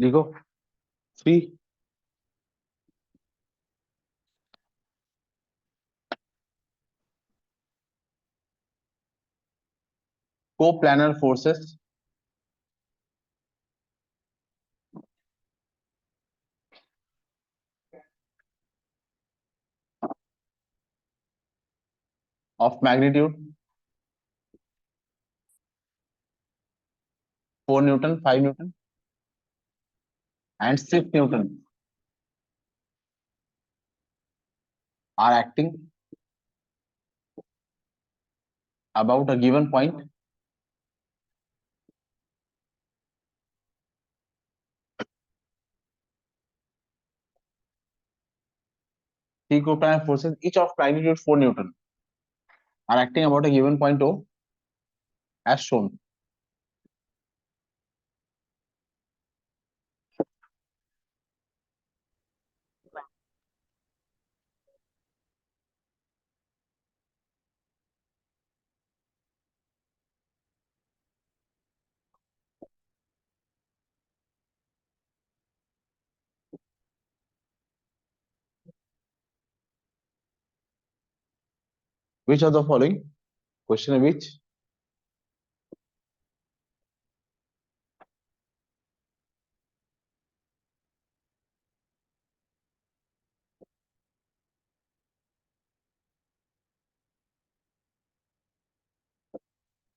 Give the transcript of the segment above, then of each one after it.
लिखो 3 co-planar forces of magnitude 4 Newton, 5 Newton, and 6 Newton are acting about a given point three co-planar forces each of magnitude 4 Newton are acting about a given point O as shown. Which of the following? Question which?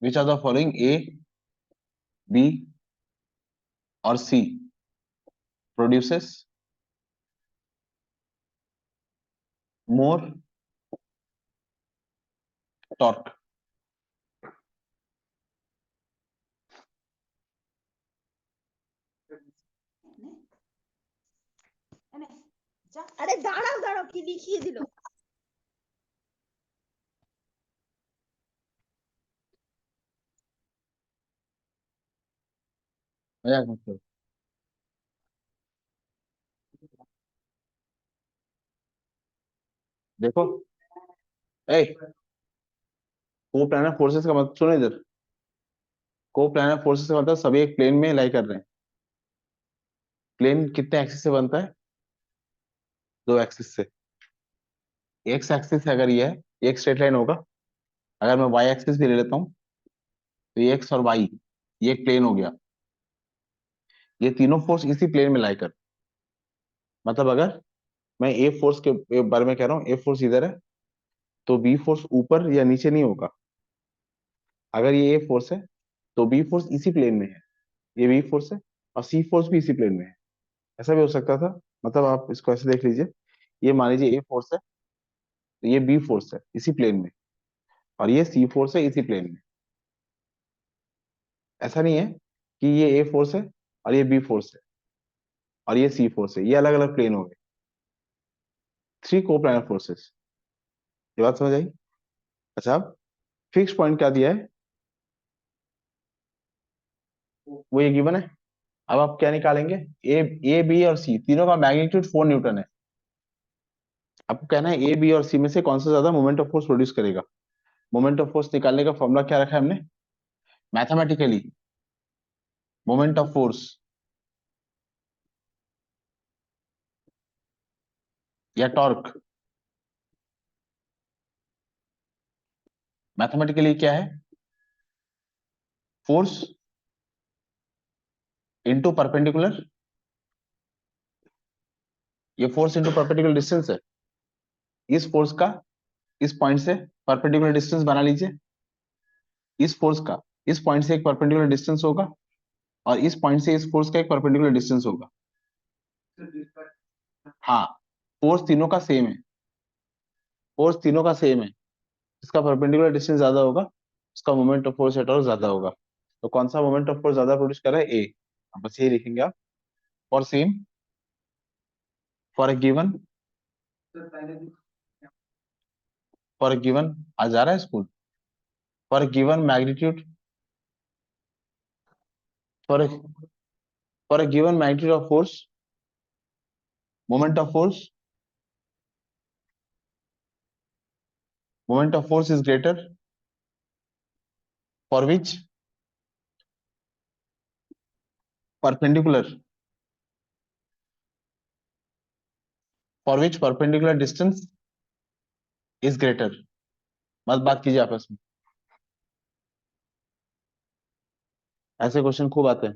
Which of the following A, B, or C produces more torque? আরে দাঁড়াও দাঁড়াও কি লিখিয়ে দিল मजाक मत करो। देखो ए को प्लानर फोर्सेस का मतलब सुनो इधर, को प्लानर फोर्सेस का मतलब सभी एक प्लेन में लाई कर रहे हैं। प्लेन कितने एक्सिस से बनता है? दो एक्सिस से। एक्स एक्सिस से अगर ये है, एक स्ट्रेट लाइन होगा। अगर मैं वाई एक्सिस भी ले लेता हूँ तो ये एक्स और वाई ये एक प्लेन हो गया। ये तीनों फोर्स इसी प्लेन में लाई कर, मतलब अगर मैं ए फोर्स के बारे में कह रहा हूँ, ए फोर्स इधर है तो बी फोर्स ऊपर या नीचे नहीं होगा। अगर ये ए फोर्स है तो बी फोर्स इसी प्लेन में है, ये बी फोर्स है, और सी फोर्स भी इसी प्लेन में है। ऐसा भी हो सकता था, मतलब आप इसको ऐसे देख लीजिए, ये मान लीजिए ए फोर्स है तो ये बी फोर्स है इसी प्लेन में, और ये सी फोर्स है इसी प्लेन में। ऐसा नहीं है कि ये ए फोर्स है और ये बी फोर्स है और ये सी फोर्स है, ये अलग अलग प्लेन हो गए। थ्री कोप्लानर फोर्सेस, ये बात समझ आई? अच्छा, अब फिक्स पॉइंट क्या दिया है वो ये गिवन है। अब आप क्या निकालेंगे? ए बी और सी तीनों का मैग्नीट्यूड 4 न्यूटन है। आपको कहना है ए बी और सी में से कौन सा ज्यादा मोमेंट ऑफ फोर्स प्रोड्यूस करेगा। मोमेंट ऑफ फोर्स निकालने का फॉर्मूला क्या रखा है हमने? मैथमेटिकली मोमेंट ऑफ फोर्स या टॉर्क, मैथमेटिकली क्या है? फोर्स इंटू परपेंडिकुलर, ये फोर्स इंटू परपेंडिकुलर डिस्टेंस है। इस फोर्स का इस पॉइंट से परपेंडिकुलर डिस्टेंस बना लीजिए। इस फोर्स का इस पॉइंट से एक परपेंडिकुलर डिस्टेंस होगा और इस पॉइंट से इस फोर्स का एक परपेंडिकुलर डिस्टेंस होगा। हाँ, फोर्स तीनों का सेम है, फोर्स तीनों का सेम है। इसका परपेंडिकुलर डिस्टेंस ज्यादा होगा, उसका moment of force at all ज्यादा होगा। तो कौन सा मोमेंट ऑफ फोर्स ज्यादा प्रोड्यूस कर रहा है? ए। अब बस ये लिखेंगे आप। For same, for a given, for a given, आज जा रहा है school? For a given magnitude, for A for a given magnitude of force, moment of force is greater for which perpendicular for which perpendicular distance is greater. मत बात कीजिए आपस में, ऐसे क्वेश्चन खूब आते हैं।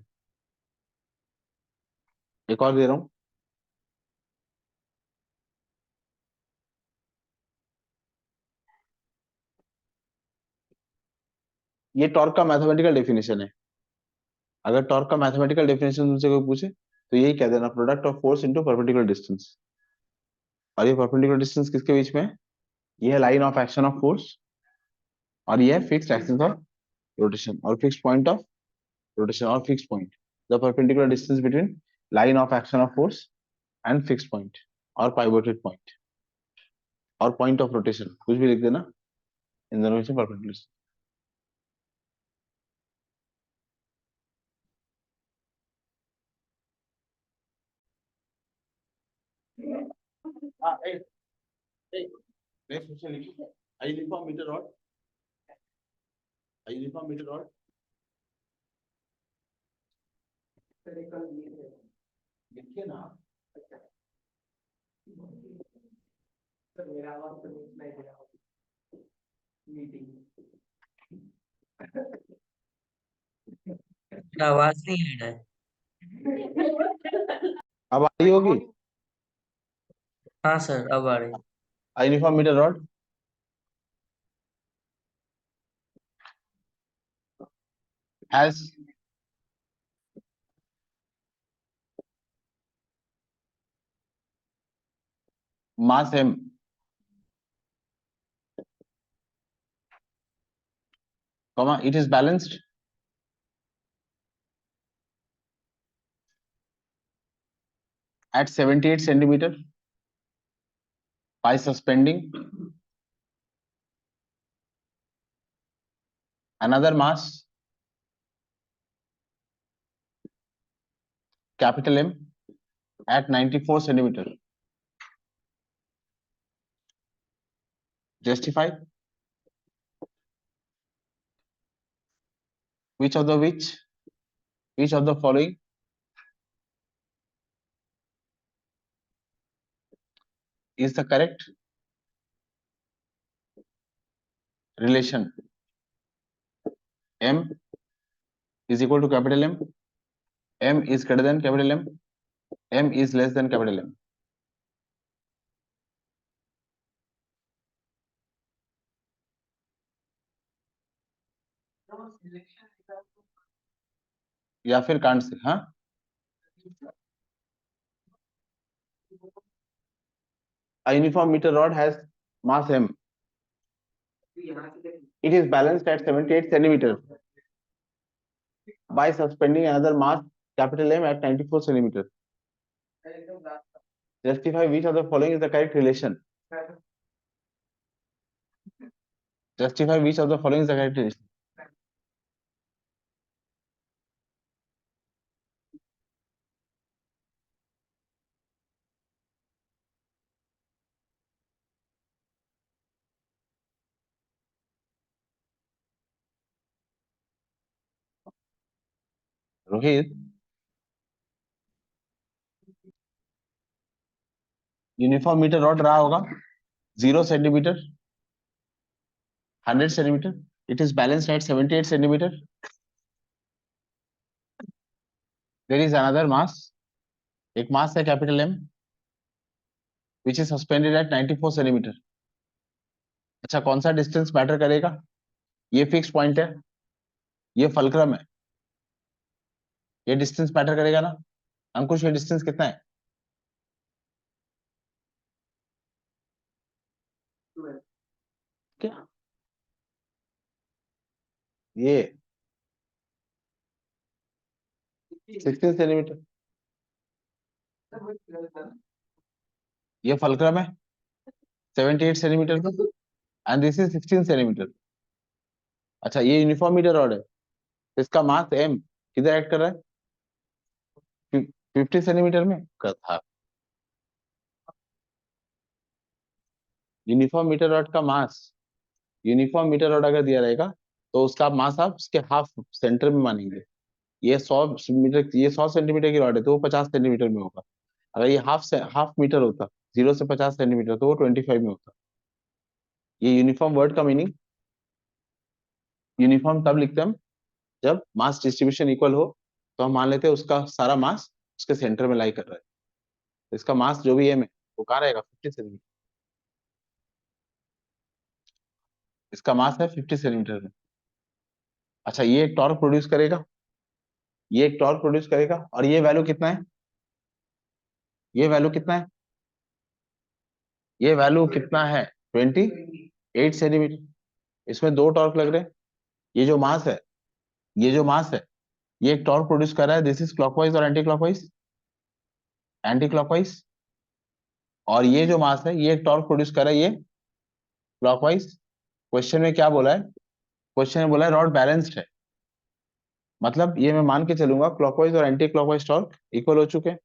एक और दे रहा हूं, ये टॉर्क का मैथमेटिकल डेफिनेशन है। अगर टॉर्क का मैथमेटिकल डेफिनेशन तुमसे कोई पूछे तो यही कह देना, product of force into perpendicular distance. और ये परपेंडिकुलर डिस्टेंस किसके बीच में है? ये है line of action of force, और ये है फिक्स्ड एक्सिस ऑफ रोटेशन और फिक्स्ड पॉइंट ऑफ रोटेशन और fixed point. The perpendicular distance between line of action of force and fixed point और पाइवोटेड पॉइंट और पॉइंट ऑफ रोटेशन, कुछ भी लिख देना, इन दोनों में से परपेंडिकुलर। हाँ, नेक्स्ट क्वेश्चन लिखिए, a uniform meter rod, a uniform meter rod, लिखिए ना। मेरा आवाज तो नहीं दे रहा मीटिंग, आवाज नहीं आ रहा है। अब आ रही होगी। हाँ सर, अब आ रही है। A uniform meter rod has mass m, comma, it is balanced at 78 centimeter by suspending another mass capital M at 94 centimeter. Justify which of the following is the correct relation. M is equal to capital M, M is greater than capital M, M is less than capital M. या फिर can't say, हाँ, a uniform meter rod has mass M. It is balanced at 78 centimeters by suspending another mass capital M at 94 centimeters. Justify which of the following is the correct relation. Justify which of the following is the correct relation. Rohit, uniform metre rod रहा होगा 0 centimetre, 100 centimetre, it is balanced at 78 centimeter. There is another mass, एक मास है capital M which is suspended at 94 centimeter. अच्छा, कौन सा distance matter करेगा? ये fix point है, ये फलक्रम है, ये डिस्टेंस मैटर करेगा ना। अंकुश, ये डिस्टेंस कितना है? क्या ये 16 सेंटीमीटर, ये फलक्रम है 78 सेंटीमीटर का, एंड दिस इज 16 सेंटीमीटर। अच्छा, ये यूनिफॉर्म मीटर रॉड है, तो इसका मास m किधर ऐड कर रहा है? 50 सेंटीमीटर में का था। यूनिफॉर्म मीटर रॉड का मास, यूनिफॉर्म मीटर रॉड अगर दिया रहेगा तो उसका मास आप उसके हाफ सेंटर में मानेंगे। ये 100 मीटर, ये 100 सेंटीमीटर की रॉड है तो वो 50 सेंटीमीटर में होगा। अगर ये हाफ मीटर होता 0 से 50 सेंटीमीटर, तो वो 25 में होता। ये यूनिफॉर्म वर्ड का मीनिंग, यूनिफॉर्म तब लिखते हैं हम जब मास डिस्ट्रीब्यूशन इक्वल हो, तो हम मान लेते हैं उसका सारा मास उसके सेंटर में लाई कर रहा है। तो इसका मास जो भी एम है वो कहाँ रहेगा, 50 सेंटीमीटर। इसका मास है 50 सेंटीमीटर में। अच्छा, ये एक टॉर्क प्रोड्यूस करेगा, ये एक टॉर्क प्रोड्यूस करेगा, और ये वैल्यू कितना है, ये वैल्यू कितना है, ये वैल्यू कितना है, 28 सेंटीमीटर। इसमें दो टॉर्क लग रहे हैं। ये जो मास है, ये जो मास है, ये एक टॉर्क प्रोड्यूस कर रहा है, दिस इज क्लॉकवाइज और एंटी क्लॉकवाइज, एंटी क्लॉकवाइज। और ये जो मास है ये एक टॉर्क प्रोड्यूस कर रहा है, ये क्लॉकवाइज। क्वेश्चन में क्या बोला है, क्वेश्चन में बोला है रॉड बैलेंस्ड है, मतलब ये मैं मान के चलूंगा क्लॉकवाइज और एंटी क्लॉकवाइज टॉर्क इक्वल हो चुके हैं,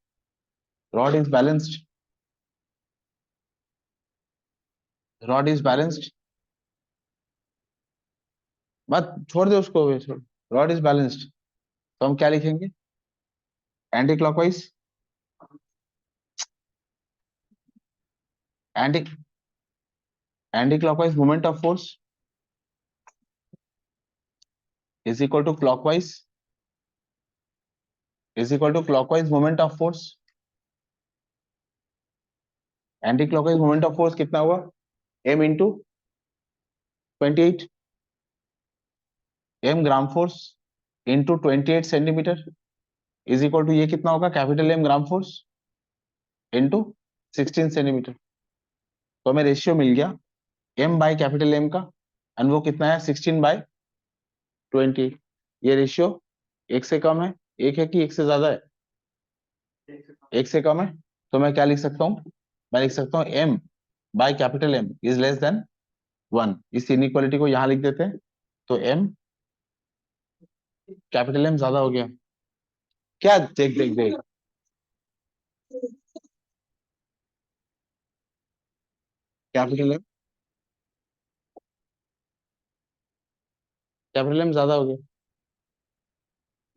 rod is balanced, rod is balanced. मत छोड़ दे उसको, छोड़, रॉड इज बैलेंस्ड। तो हम क्या लिखेंगे, anti clockwise, anti anti clockwise moment of force is equal to clockwise, is equal to clockwise moment of force. Anti clockwise moment of force कितना हुआ, m into 28, m gram force into 28 centimetre is equal to ये कितना होगा, capital M gram force into 16 centimetre. तो हमें ratio मिल गया m by capital M का, एंड वो कितना है, 16/20। ये रेशियो एक से कम है, एक है कि एक से ज्यादा है, एक से कम है। तो मैं क्या लिख सकता हूँ, मैं लिख सकता हूँ m by capital M is less than 1। इस इनइक्वालिटी को यहां लिख देते हैं, तो एम कैपिटल एम ज्यादा हो गया। क्या, देख देख देख, कैपिटल एम, कैपिटल एम ज्यादा हो गया,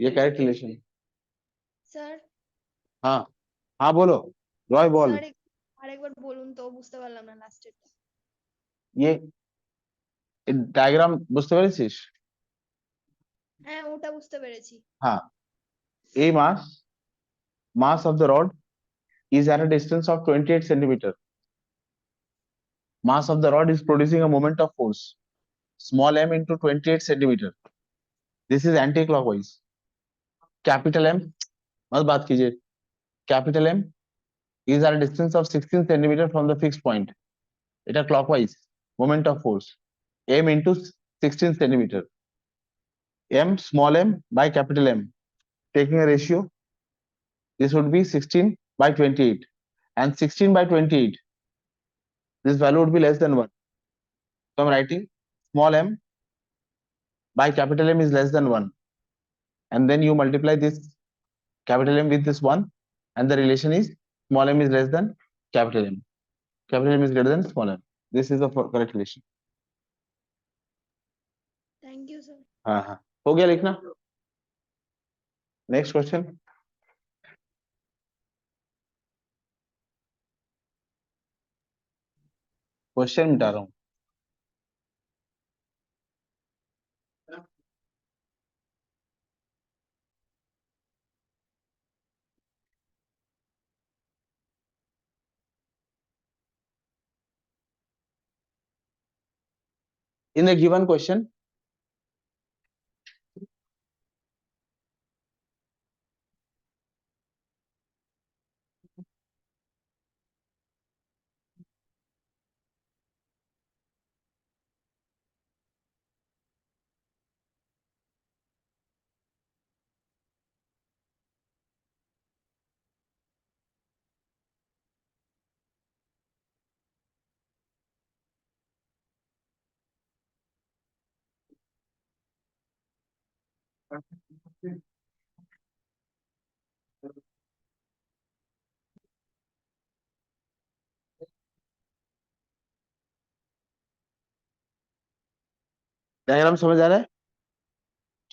ये करेक्ट रिलेशन। স্যার हाँ हाँ बोलो, रॉय बॉल। স্যার আরেকবার বলুন তো, বুঝতে পারলাম না লাস্টেরটা। ये डायग्राम বুঝতে পেরেছিস? হ্যাঁ, ওটা বুঝতে পেরেছি। हाँ, a mass of the rod is at a distance of 28 centimeter. Mass of the rod is producing a moment of force small m into 28 centimeter. This is anti-clockwise. Capital M, मत बात कीजिए, capital M is at a distance of 16 centimeter from the fixed point. এটা clockwise moment of force m into 16 centimeter. M small m by capital M, taking a ratio, this would be 16/28, and 16/28, this value would be less than 1. So I'm writing small m by capital M is less than 1, and then you multiply this capital M with this 1, and the relation is small m is less than capital M, capital M is greater than small m. This is the correct relation. Thank you sir. हाँ हाँ, हो गया लिखना। Next question, question मिटा रहा हूँ। In the given question, diagram समझ आ रहा है?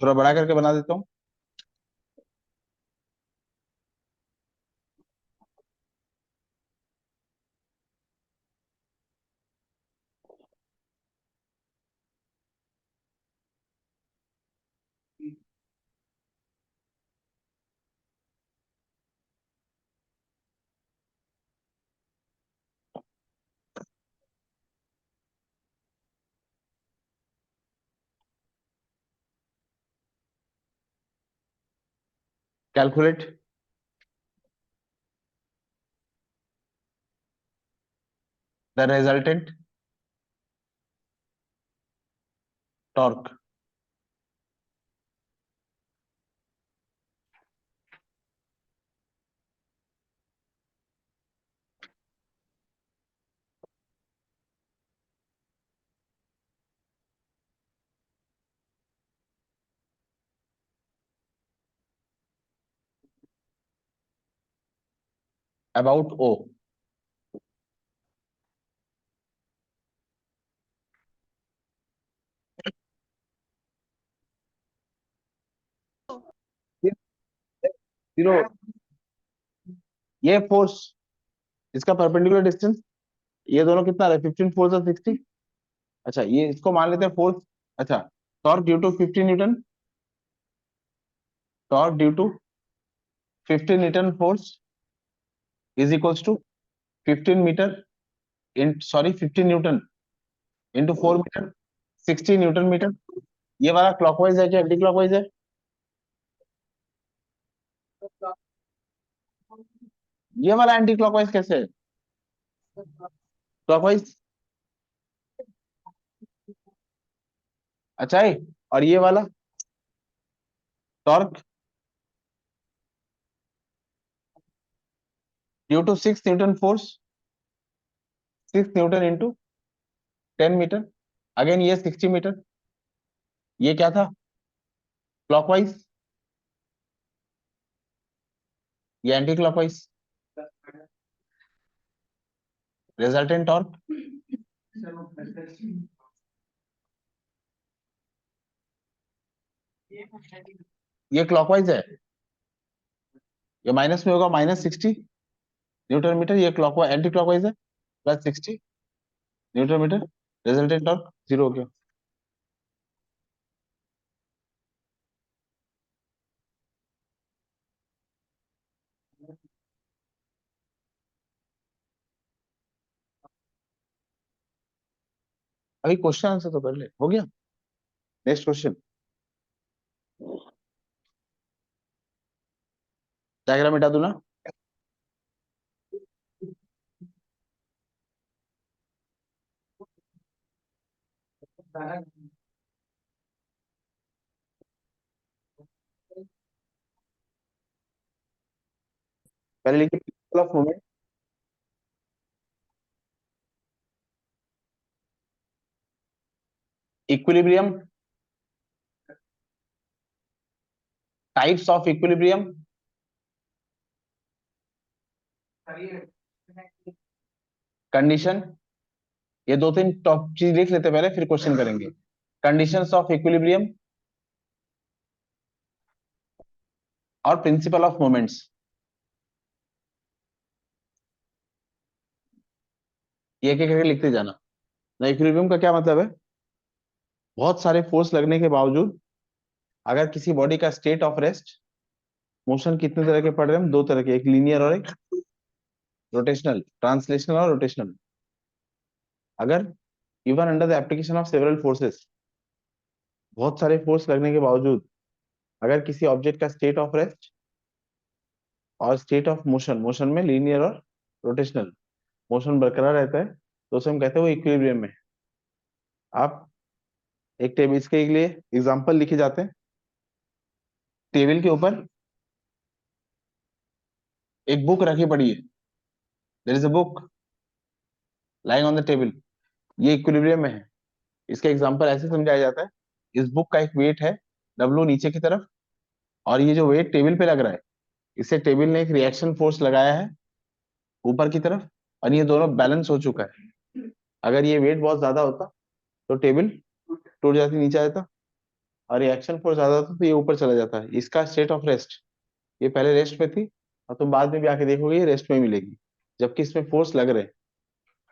थोड़ा बड़ा करके बना देता हूँ। Calculate the resultant torque. About O. Zero. ये फोर्स, इसका परपेंडिकुलर डिस्टेंस, ये दोनों कितना है? 15 फोर्स और 60। अच्छा, ये इसको मान लेते हैं फोर्स। अच्छा, torque due to 15 newton, torque due to 15 newton force is equals to 15 metre in, sorry 15 newton into 4 metre, 60 newton metre. ये वाला क्लॉकवाइज है क्या एंटी क्लॉकवाइज है? ये वाला एंटी क्लॉकवाइज कैसे है? क्लॉकवाइज। अच्छा है। और ये वाला torque due to 6 newton force, 6 newton into 10 metre, again ये 60 मीटर। ये क्या था? क्लॉकवाइज। ये एंटी क्लॉकवाइज। रिजल्टेंट टॉर्क ये क्लॉकवाइज है, ये माइनस में होगा, -60 न्यूटन मीटर। ये क्लॉकवाइज एंटी क्लॉकवाइज है, +60 newton metre. Resultant torque zero हो गया। अभी क्वेश्चन आंसर तो कर ले, हो गया। Next question. डायग्राम मिटा दूं ना? पहले लिखिए principle of moment, equilibrium, types of equilibrium, condition. ये दो तीन टॉप चीज लिख लेते हैं पहले, फिर क्वेश्चन करेंगे। कंडीशंस ऑफ इक्विलिब्रियम और प्रिंसिपल ऑफ मोमेंट्स। ये एक एक करके लिखते जाना ना। इक्विलिब्रियम का क्या मतलब है? बहुत सारे फोर्स लगने के बावजूद अगर किसी बॉडी का स्टेट ऑफ रेस्ट, मोशन कितने तरह के पढ़ रहे हैं हम? दो तरह के, एक लीनियर और एक रोटेशनल, ट्रांसलेशनल और रोटेशनल। अगर even under the application of several forces, बहुत सारे फोर्स लगने के बावजूद अगर किसी ऑब्जेक्ट का स्टेट ऑफ रेस्ट और स्टेट ऑफ मोशन, मोशन में लीनियर और रोटेशनल, मोशन बरकरार रहता है, तो उसे हम कहते हैं वो इक्विलिब्रियम में है। आप एक टेबल, इसके लिए एग्जांपल लिखे जाते हैं। टेबल के ऊपर एक बुक रखी पड़ी है, there is a book lying on the table, ये इक्विलिब्रियम में है। इसका एग्जांपल ऐसे समझाया जाता है, इस बुक का एक वेट है W नीचे की तरफ, और ये जो वेट टेबल पे लग रहा है, इससे टेबल ने एक रिएक्शन फोर्स लगाया है ऊपर की तरफ, और ये दोनों बैलेंस हो चुका है। अगर ये वेट बहुत ज्यादा होता तो टेबल टूट जाती, नीचे आ जाता, और रिएक्शन फोर्स ज्यादा होता तो ये ऊपर चला जाता है। इसका स्टेट ऑफ रेस्ट, ये पहले रेस्ट में थी और तुम बाद में भी आके देखोगे ये रेस्ट में मिलेगी, जबकि इसमें फोर्स लग रहे हैं।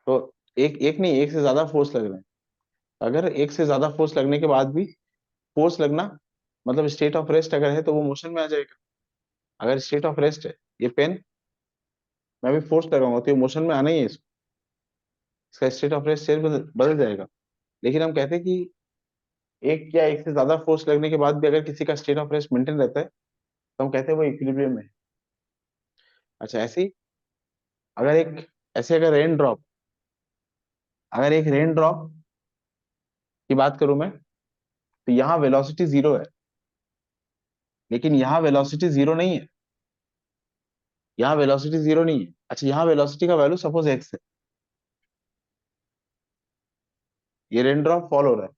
तो एक एक नहीं, एक से ज्यादा फोर्स लग रहे हैं। अगर एक से ज्यादा फोर्स लगने के बाद भी फोर्स लगना मतलब स्टेट ऑफ रेस्ट अगर है, तो वो मोशन में आ जाएगा। अगर स्टेट ऑफ रेस्ट है, ये पेन मैं भी फोर्स लगाऊंगा तो ये मोशन में आना ही है इसको, इसका स्टेट ऑफ रेस्ट बदल जाएगा। लेकिन हम कहते हैं कि एक या एक से ज्यादा फोर्स लगने के बाद भी अगर किसी का स्टेट ऑफ रेस्ट मेंटेन रहता है, तो हम कहते हैं वो इक्विलिब्रियम में। अच्छा ऐसे ही अगर एक ऐसे अगर रेन ड्रॉप, अगर एक रेन ड्रॉप की बात करूं मैं, तो यहाँ वेलोसिटी जीरो है, लेकिन यहाँ वेलोसिटी जीरो नहीं है, यहाँ वेलोसिटी जीरो नहीं है। अच्छा यहाँ वेलोसिटी का वैल्यू सपोज एक्स है, ये रेन ड्रॉप फॉल हो रहा है,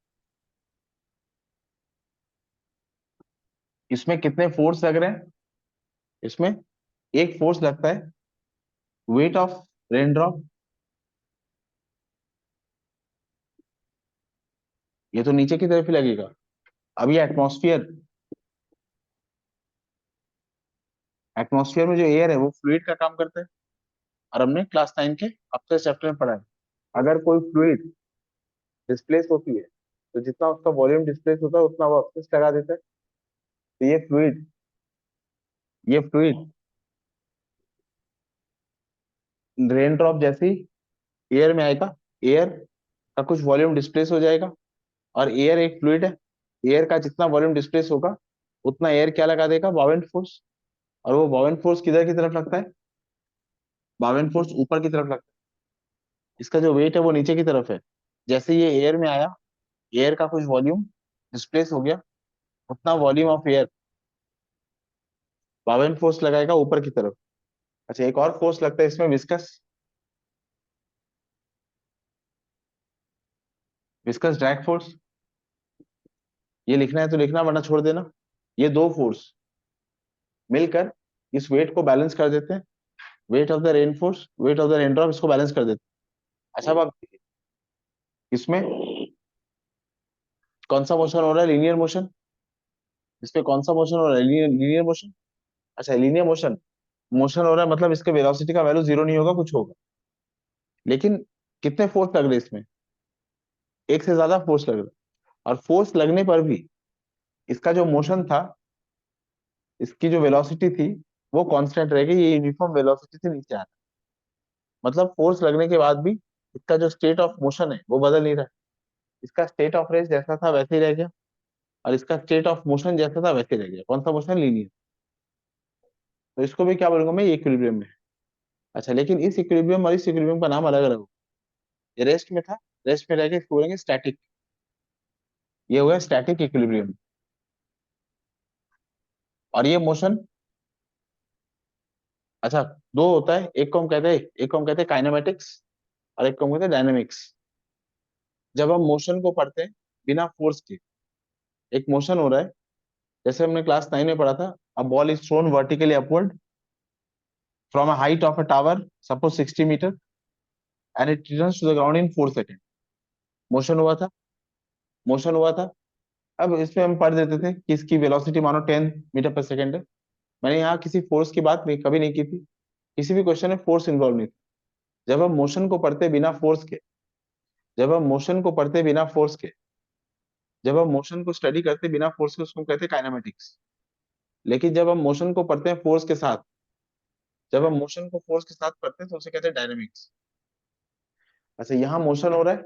इसमें कितने फोर्स लग रहे हैं, इसमें एक फोर्स लगता है वेट ऑफ रेन ड्रॉप, ये तो नीचे की तरफ ही लगेगा। अब ये एटमॉस्फेयर, एटमॉस्फेयर में जो एयर है वो फ्लूइड का काम करता है, और हमने क्लास 9 के अपने चैप्टर में पढ़ा है, अगर कोई फ्लूइड डिस्प्लेस होती है तो जितना उसका वॉल्यूम डिस्प्लेस होता है उतना वो एक्सेस लगा देता है। तो ये फ्लूइड रेन ड्रॉप जैसे ही एयर में आएगा, एयर का कुछ वॉल्यूम डिस्प्लेस हो जाएगा, और एयर एक फ्लूइड है, एयर का जितना वॉल्यूम डिस्प्लेस होगा उतना एयर क्या लगा देगा, बावेंट फोर्स। और वो बावेंट फोर्स किधर की तरफ लगता है, बावेंट फोर्स ऊपर की तरफ लगता है, इसका जो वेट है वो नीचे की तरफ है। जैसे ये एयर में आया, एयर का कुछ वॉल्यूम डिस्प्लेस हो गया, उतना वॉल्यूम ऑफ एयर बावेंट फोर्स लगाएगा ऊपर की तरफ। अच्छा एक और फोर्स लगता है इसमें, विस्कस, विस्कस ड्रैग फोर्स। ये लिखना है तो लिखना, वरना छोड़ देना। ये दो फोर्स मिलकर इस वेट को बैलेंस कर देते हैं, weight of the rain force, weight of the rain drop, इसको बैलेंस कर देते हैं। अच्छा अब आप देखिए, इसमें कौन सा मोशन हो रहा है, लीनियर मोशन। इसमें कौन सा मोशन हो रहा है, लीनियर मोशन। अच्छा लीनियर मोशन, मोशन हो रहा है मतलब इसके वेलोसिटी का वैल्यू जीरो नहीं होगा, कुछ होगा। लेकिन कितने फोर्स लग रहे हैं इसमें, एक से ज्यादा फोर्स लग रहा है, और फोर्स लगने पर भी इसका जो मोशन था, इसकी जो वेलोसिटी थी वो कांस्टेंट रहेगी, ये यूनिफॉर्म वेलोसिटी से नीचे आ रहा है। मतलब फोर्स लगने के बाद भी इसका जो स्टेट ऑफ मोशन है वो बदल नहीं रहा है, इसका स्टेट ऑफ रेस्ट जैसा था वैसे ही रह गया, और इसका स्टेट ऑफ मोशन जैसा था वैसे ही रह गया। कौन सा मोशन, लीनियर। तो इसको भी क्या बोलूंगा मैं, इक्विलिब्रियम में है। अच्छा लेकिन इस इक्विलिब्रियम और इस इक्विलिब्रियम का नाम अलग अलग हो, ये रेस्ट में था, रेस्ट में रह के इसको बोलेंगे स्टैटिक, ये हुआ स्टैटिक इक्विलिब्रियम। और ये मोशन, अच्छा दो होता है, एक को हम कहते हैं, एक को हम कहते हैं काइनेमेटिक्स, और एक को हम कहते हैं डायनेमिक्स। जब हम मोशन को पढ़ते हैं बिना फोर्स के, एक मोशन हो रहा है, जैसे हमने क्लास 9 में पढ़ा था, a ball is thrown vertically upward from a height of a tower suppose 60 metre and it returns to the ground in 4 second. Motion हुआ था, मोशन हुआ था। अब इसमें हम पढ़ देते थे कि इसकी वेलोसिटी मानो 10 मीटर पर सेकंड है। मैंने यहाँ किसी फोर्स की बात नहीं, कभी नहीं की थी, किसी भी क्वेश्चन में फोर्स इन्वॉल्व नहीं था। जब हम मोशन को पढ़ते बिना फोर्स के, जब हम मोशन को पढ़ते बिना फोर्स के, जब हम मोशन को स्टडी करते बिना फोर्स के, उसको हम कहते हैं काइनेमेटिक्स। लेकिन जब हम मोशन को पढ़ते हैं फोर्स के साथ, जब हम मोशन को फोर्स के साथ पढ़ते हैं तो उसे कहते हैं डायनेमिक्स। अच्छा यहाँ मोशन हो रहा है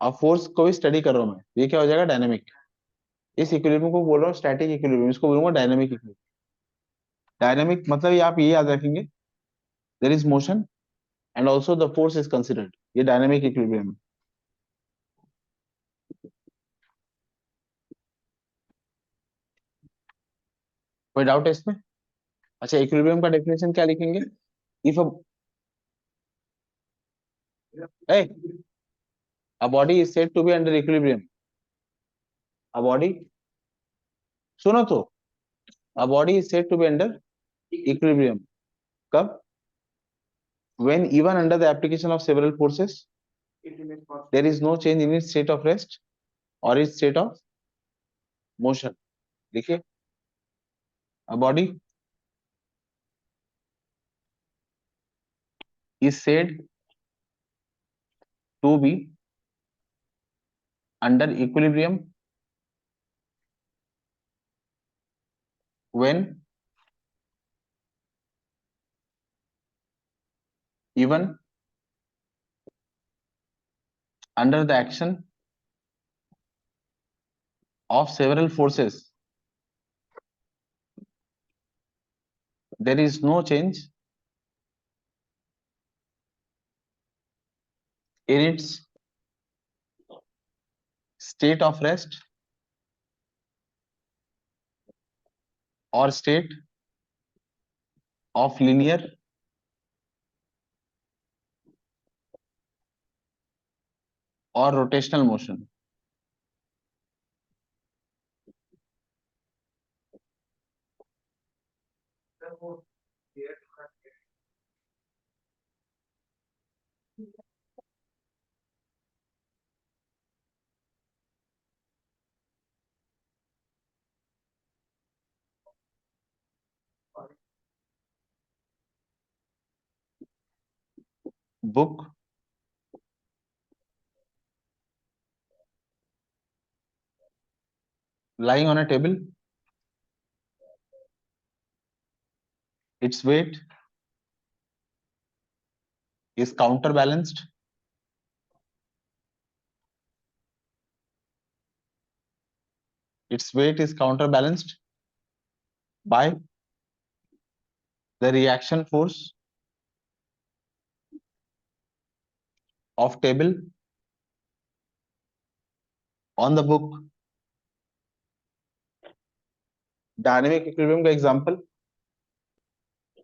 और फोर्स को भी स्टडी कर रहा हूँ मैं, ये क्या हो जाएगा, डायनेमिक। इस इक्विलिब्रियम को बोल रहा हूँ स्टैटिक इक्विलिब्रियम, इसको बोलूंगा डायनेमिक इक्विलिब्रियम। डायनेमिक मतलब ये आप ये याद रखेंगे, there is motion and also the force is considered, ये डायनेमिक इक्विलिब्रियम है। कोई डाउट है इसमें। अच्छा इक्विलिब्रियम का डेफिनेशन क्या लिखेंगे, if a body is said to be under equilibrium, a body, सुनो तो, a body is said to be under equilibrium कब, when even under the application of several forces there is no change in its state of rest or its state of motion। देखिए, a body is said to be under equilibrium when even under the action of several forces there is no change in its state of rest or state of linear or rotational motion. Book lying on a table, its weight is counterbalanced by the reaction force of table on the book. Dynamic equilibrium का example,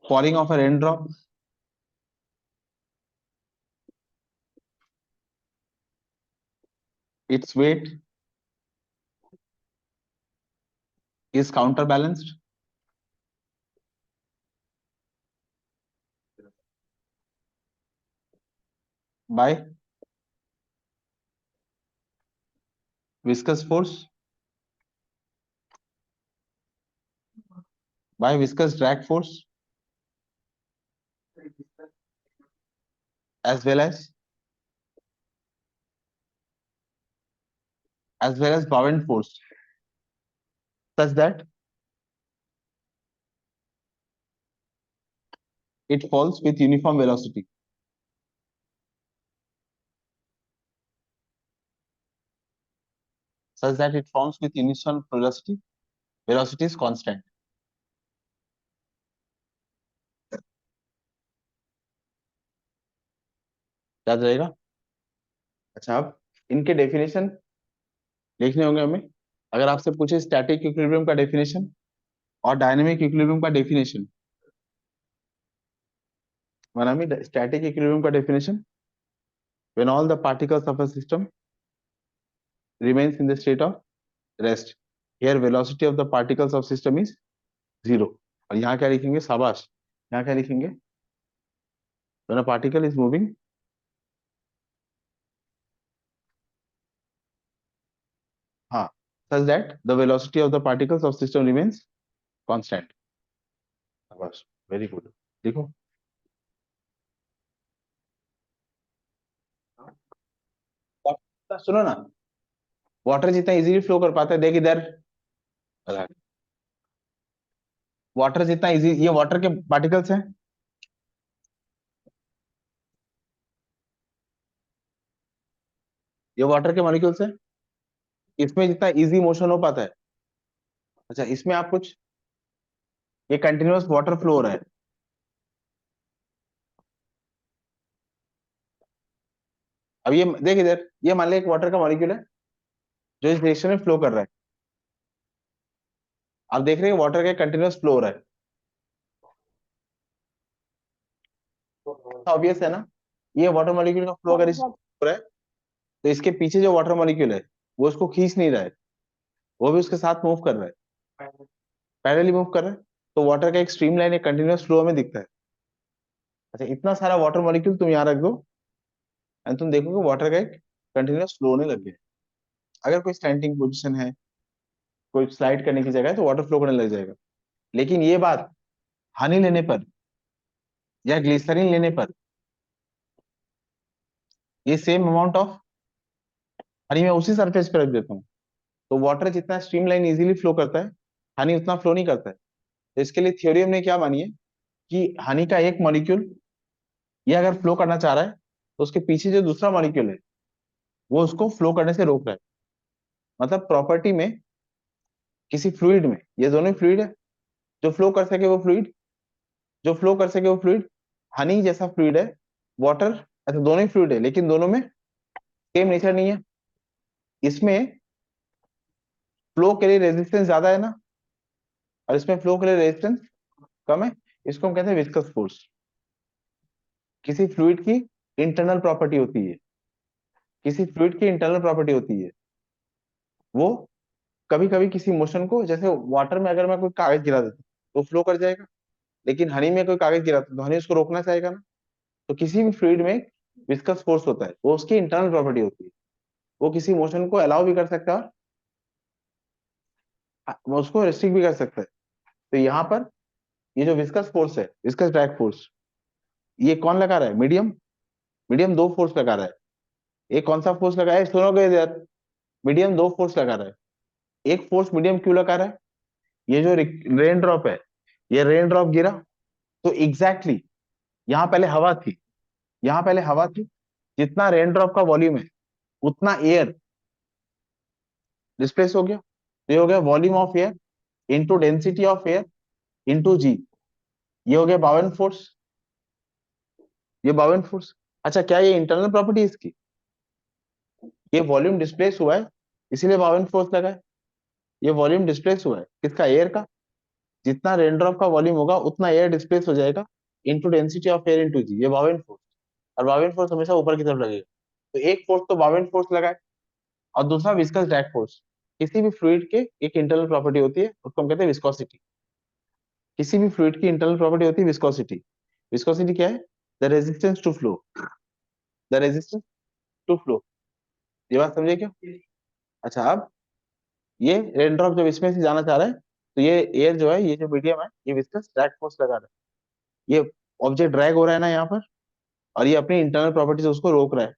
falling of a raindrop, its weight is counterbalanced by viscous force, by viscous drag force, as well as Bowen force, such that it falls with uniform velocity. Such that it falls with uniform velocity. Velocity is constant. याद रहेगा? अच्छा, अब इनके definition लिखने होंगे हमें. अगर आपसे पूछे स्टैटिक इक्विलिब्रियम का डेफिनेशन और डायनेमिक इक्विलिब्रियम का डेफिनेशन, मनामी, स्टैटिक इक्विलिब्रियम का definition, when all the particles of a system remains in the state of rest, here velocity of the particles of system is 0. और यहाँ क्या लिखेंगे? शाबाश, यहाँ क्या लिखेंगे? when a particle is moving हाँ, such that the velocity of the particles of system remains constant. शाबाश, very good. देखो, सुनो ना, वाटर जितना इजीली फ्लो कर पाता है, देख इधर, वाटर जितना इजी, ये वाटर के पार्टिकल्स हैं, ये वाटर के मॉलिक्यूल्स हैं, इसमें जितना इजी मोशन हो पाता है. अच्छा, इसमें आप कुछ, ये कंटिन्यूअस वाटर फ्लो हो रहा है. अब ये देख इधर, ये मान ले एक वाटर का मॉलिक्यूल है जो इस डायरेक्शन में फ्लो कर रहा है. आप देख रहे हैं वाटर का कंटिन्यूअस फ्लो हो रहा है. ऑब्वियस है ना, ये वाटर मॉलिक्यूल का फ्लो अगर इस हो रहा है, तो इसके पीछे जो वाटर मॉलिक्यूल है वो उसको खींच नहीं रहा है, वो भी उसके साथ मूव कर रहा है, पैरेलली मूव कर रहा है. तो वाटर का एक स्ट्रीमलाइन, एक कंटिन्यूअस फ्लो में दिखता है. अच्छा, इतना सारा वाटर मॉलिक्यूल तुम यहाँ रख दो एंड तुम देखोगे वाटर का एक कंटिन्यूअस फ्लो होने लग गया. अगर कोई स्टैंडिंग पोजीशन है, कोई स्लाइड करने की जगह है, तो वाटर फ्लो करने लग जाएगा. लेकिन ये बात हनी लेने पर या ग्लिसरीन लेने पर, ये सेम अमाउंट ऑफ हनी मैं उसी सरफेस पे रख देता हूँ, तो वाटर जितना स्ट्रीमलाइन इजीली फ्लो करता है, हनी उतना फ्लो नहीं करता है. तो इसके लिए थ्योरी हमने क्या मानी है कि हनी का एक मॉलिक्यूल ये अगर फ्लो करना चाह रहा है, तो उसके पीछे जो दूसरा मॉलिक्यूल है वो उसको फ्लो करने से रोक रहा है. मतलब प्रॉपर्टी में, किसी फ्लूइड में, ये दोनों फ्लूइड है, जो फ्लो कर सके वो फ्लूइड, जो फ्लो कर सके वो फ्लूइड, हनी जैसा फ्लूइड है, वाटर, अच्छा दोनों ही फ्लूइड है लेकिन दोनों में सेम नेचर नहीं है। इसमें फ्लो के लिए रेजिस्टेंस ज्यादा है ना, और इसमें फ्लो के लिए रेजिस्टेंस कम है। इसको हम कहते हैं विस्कस फोर्स। किसी फ्लूइड की इंटरनल प्रॉपर्टी होती है, किसी फ्लूइड की इंटरनल प्रॉपर्टी होती है, वो कभी कभी किसी मोशन को, जैसे वाटर में अगर मैं कोई कागज गिरा देता हूं, तो फ्लो कर जाएगा, लेकिन हनी में कोई कागज गिराता तो हनी उसको रोकना चाहेगा ना। तो किसी भी फ्लूइड में विस्कस फोर्स होता है, वो उसकी इंटरनल प्रॉपर्टी होती है, वो किसी मोशन को अलाउ भी कर सकता है और वो उसको रिस्ट्रिक्ट भी कर सकता है। तो यहाँ पर ये जो विस्कस फोर्स है, विस्कस ड्रैग फोर्स, ये कौन लगा रहा है? मीडियम। मीडियम दो फोर्स लगा रहा है। एक कौन सा फोर्स लगा है, सुनोगे यार, मीडियम दो फोर्स लगा रहा है। एक फोर्स मीडियम क्यों लगा रहा है? ये जो रेन ड्रॉप है, ये रेन ड्रॉप गिरा, तो एग्जैक्टली exactly, यहाँ पहले हवा थी, यहाँ पहले हवा थी, जितना रेन ड्रॉप का वॉल्यूम है उतना एयर डिस्प्लेस हो गया। तो ये हो गया volume of air into density of air into g, ये हो गया बावन फोर्स, ये बावन फोर्स। अच्छा, क्या ये इंटरनल प्रॉपर्टी इसकी? ये वॉल्यूम डिस्प्लेस हुआ है इसीलिए बावन फोर्स लगा है। ये वॉल्यूम डिस्प्लेस हुआ है किसका? एयर का। जितना रेन ड्रॉप का वॉल्यूम होगा उतना एयर डिस्प्लेस हो जाएगा into density of air into g, ये बावन फोर्स। और बावन फोर्स हमेशा ऊपर की तरफ लगेगा। तो एक फोर्स तो बावन फोर्स लगा है, और दूसरा विस्कस ड्रैग फोर्स। किसी भी फ्लूइड के एक इंटरनल प्रॉपर्टी होती है, उसको हम कहते हैं विस्कोसिटी। किसी भी फ्लूइड की इंटरनल प्रॉपर्टी होती है विस्कोसिटी। विस्कोसिटी क्या है? The resistance to flow, the resistance to flow. ये बात समझे क्या? अच्छा, अब ये रेन ड्रॉप जब इसमें से जाना चाह रहा है, तो ये एयर जो है, ये जो मीडियम है, ये विस्कस ड्रैग फोर्स लगा रहा है। ये ऑब्जेक्ट ड्रैग हो रहा है ना यहाँ पर, और ये अपनी इंटरनल प्रॉपर्टी से उसको रोक रहा है।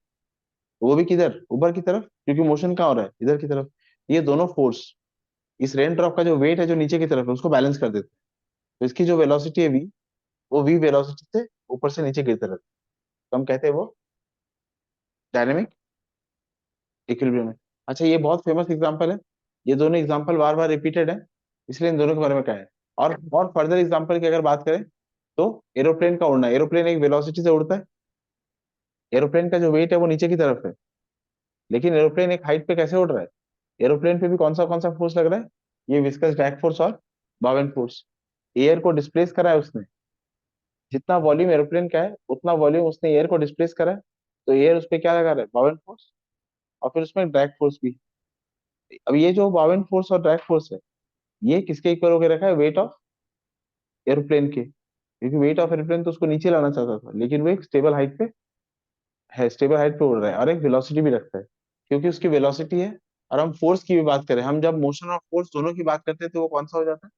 वो भी किधर? ऊपर की तरफ, क्योंकि मोशन कहाँ हो रहा है? इधर की तरफ। ये दोनों फोर्स, इस रेन ड्रॉप का जो वेट है जो नीचे की तरफ है, उसको बैलेंस कर देते हैं। तो इसकी जो वेलोसिटी है वी, वो वी वेलोसिटी से ऊपर से नीचे गिरते रहते हैं। तो हम कहते हैं वो डायनेमिक इक्विलिब्रियम है। अच्छा, ये बहुत फेमस एग्जांपल है। ये दोनों एग्जांपल बार बार रिपीटेड है, इसलिए इन दोनों के बारे में कहा है। और फर्दर एग्जांपल की अगर बात करें, तो एरोप्लेन का उड़ना, एरोप्लेन एक वेलोसिटी से उड़ता है, एरोप्लेन का जो वेट है वो नीचे की तरफ है, लेकिन एरोप्लेन एक हाइट पे कैसे उड़ रहा है? एरोप्लेन पे भी कौन सा फोर्स लग रहा है? ये विस्कस ड्रैग फोर्स और बावेन फोर्स। एयर को डिस्प्लेस करा है उसने, जितना वॉल्यूम एरोप्लेन का है उतना वॉल्यूम उसने एयर को डिस्प्लेस करा है। तो एयर उस पर क्या लगा रहा है? बावेन फोर्स। और फिर उसमें ड्रैग फोर्स भी। अब ये जो बावेन फोर्स और ड्रैग फोर्स है, ये किसके इक्वल होकर रखा है? वेट ऑफ एरोप्लेन के। क्योंकि वेट ऑफ एरोप्लेन तो उसको नीचे लाना चाहता था, लेकिन वो एक स्टेबल हाइट पे है, स्टेबल हाइट पे उड़ रहा है, और एक वेलोसिटी भी रखता है, क्योंकि उसकी वेलोसिटी है। और हम फोर्स की भी बात करें, हम जब मोशन और फोर्स दोनों की बात करते हैं, तो वो कौन सा हो जाता है?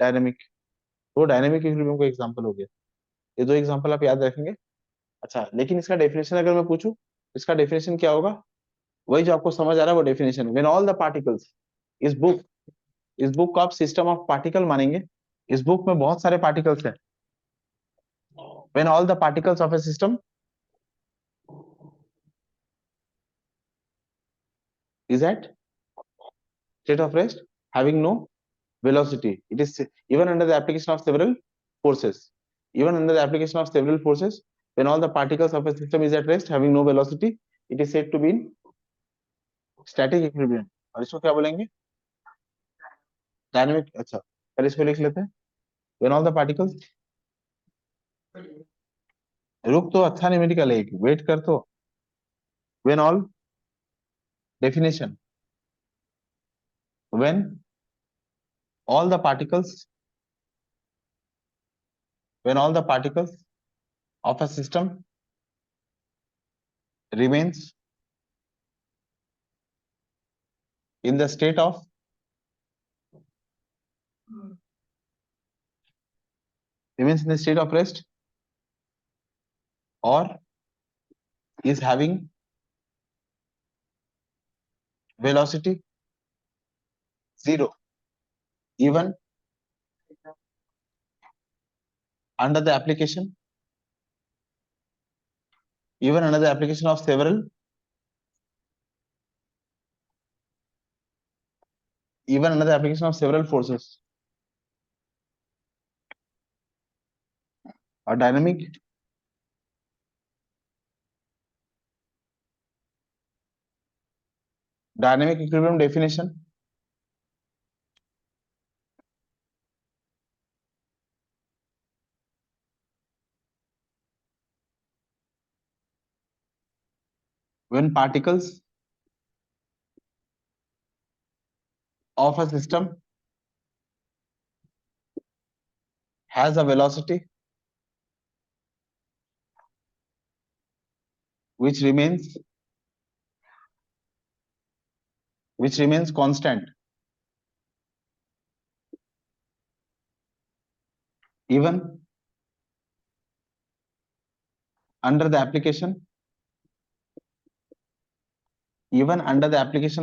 डायनेमिक। तो डायनेमिक इक्विलिब्रियम का एग्जांपल हो गया। ये दो एग्जांपल आप याद रखेंगे। अच्छा, लेकिन इसका डेफिनेशन अगर मैं पूछूं, इसका डेफिनेशन क्या होगा? वही जो आपको समझ आ रहा है वो definition. When all the particles, इस बुक, इस बुक को आप सिस्टम ऑफ पार्टिकल मानेंगे। इस बुक में बहुत सारे पार्टिकल्स हैं। When all the particles of a system is at state of rest, having no velocity, it is even under the application of several forces, even under the application of several forces, when all the particles of a system is at rest having no velocity, it is said to be in static equilibrium। और इसको क्या बोलेंगे? Dynamic. अच्छा, पहले इसको लिख लेते हैं। when all the particles, रुक तो, अच्छा नहीं मेडिकल है, वेट कर तो। when all definition, when all the particles, when all the particles of a system remains in the state of, remains in the state of rest, or is having velocity zero, even under the application, even under the application of several, even under the application of several forces। और dynamic equilibrium definition, when particles of a system has a velocity which remains constant even under the application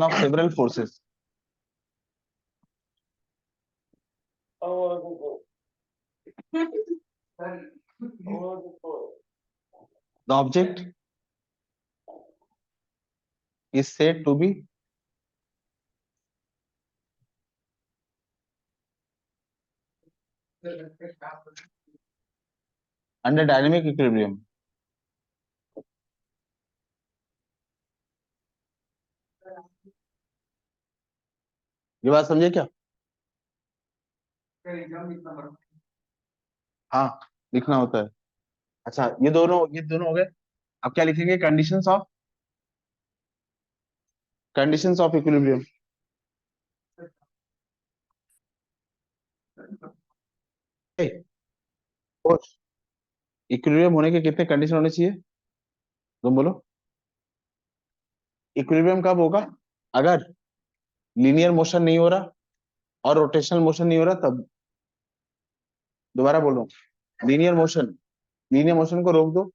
of several forces. The object is said to be under dynamic equilibrium. ये बात समझे क्या? हाँ, लिखना होता है। अच्छा, ये दोनों हो गए। अब क्या लिखेंगे? Conditions of equilibrium. इक्विलिब्रियम होने के कितने कंडीशन होने चाहिए? तुम बोलो। इक्विलिब्रियम कब होगा? अगर लीनियर मोशन नहीं हो रहा और रोटेशनल मोशन नहीं हो रहा तब। दोबारा बोल रहा हूँ, लीनियर मोशन को रोक दो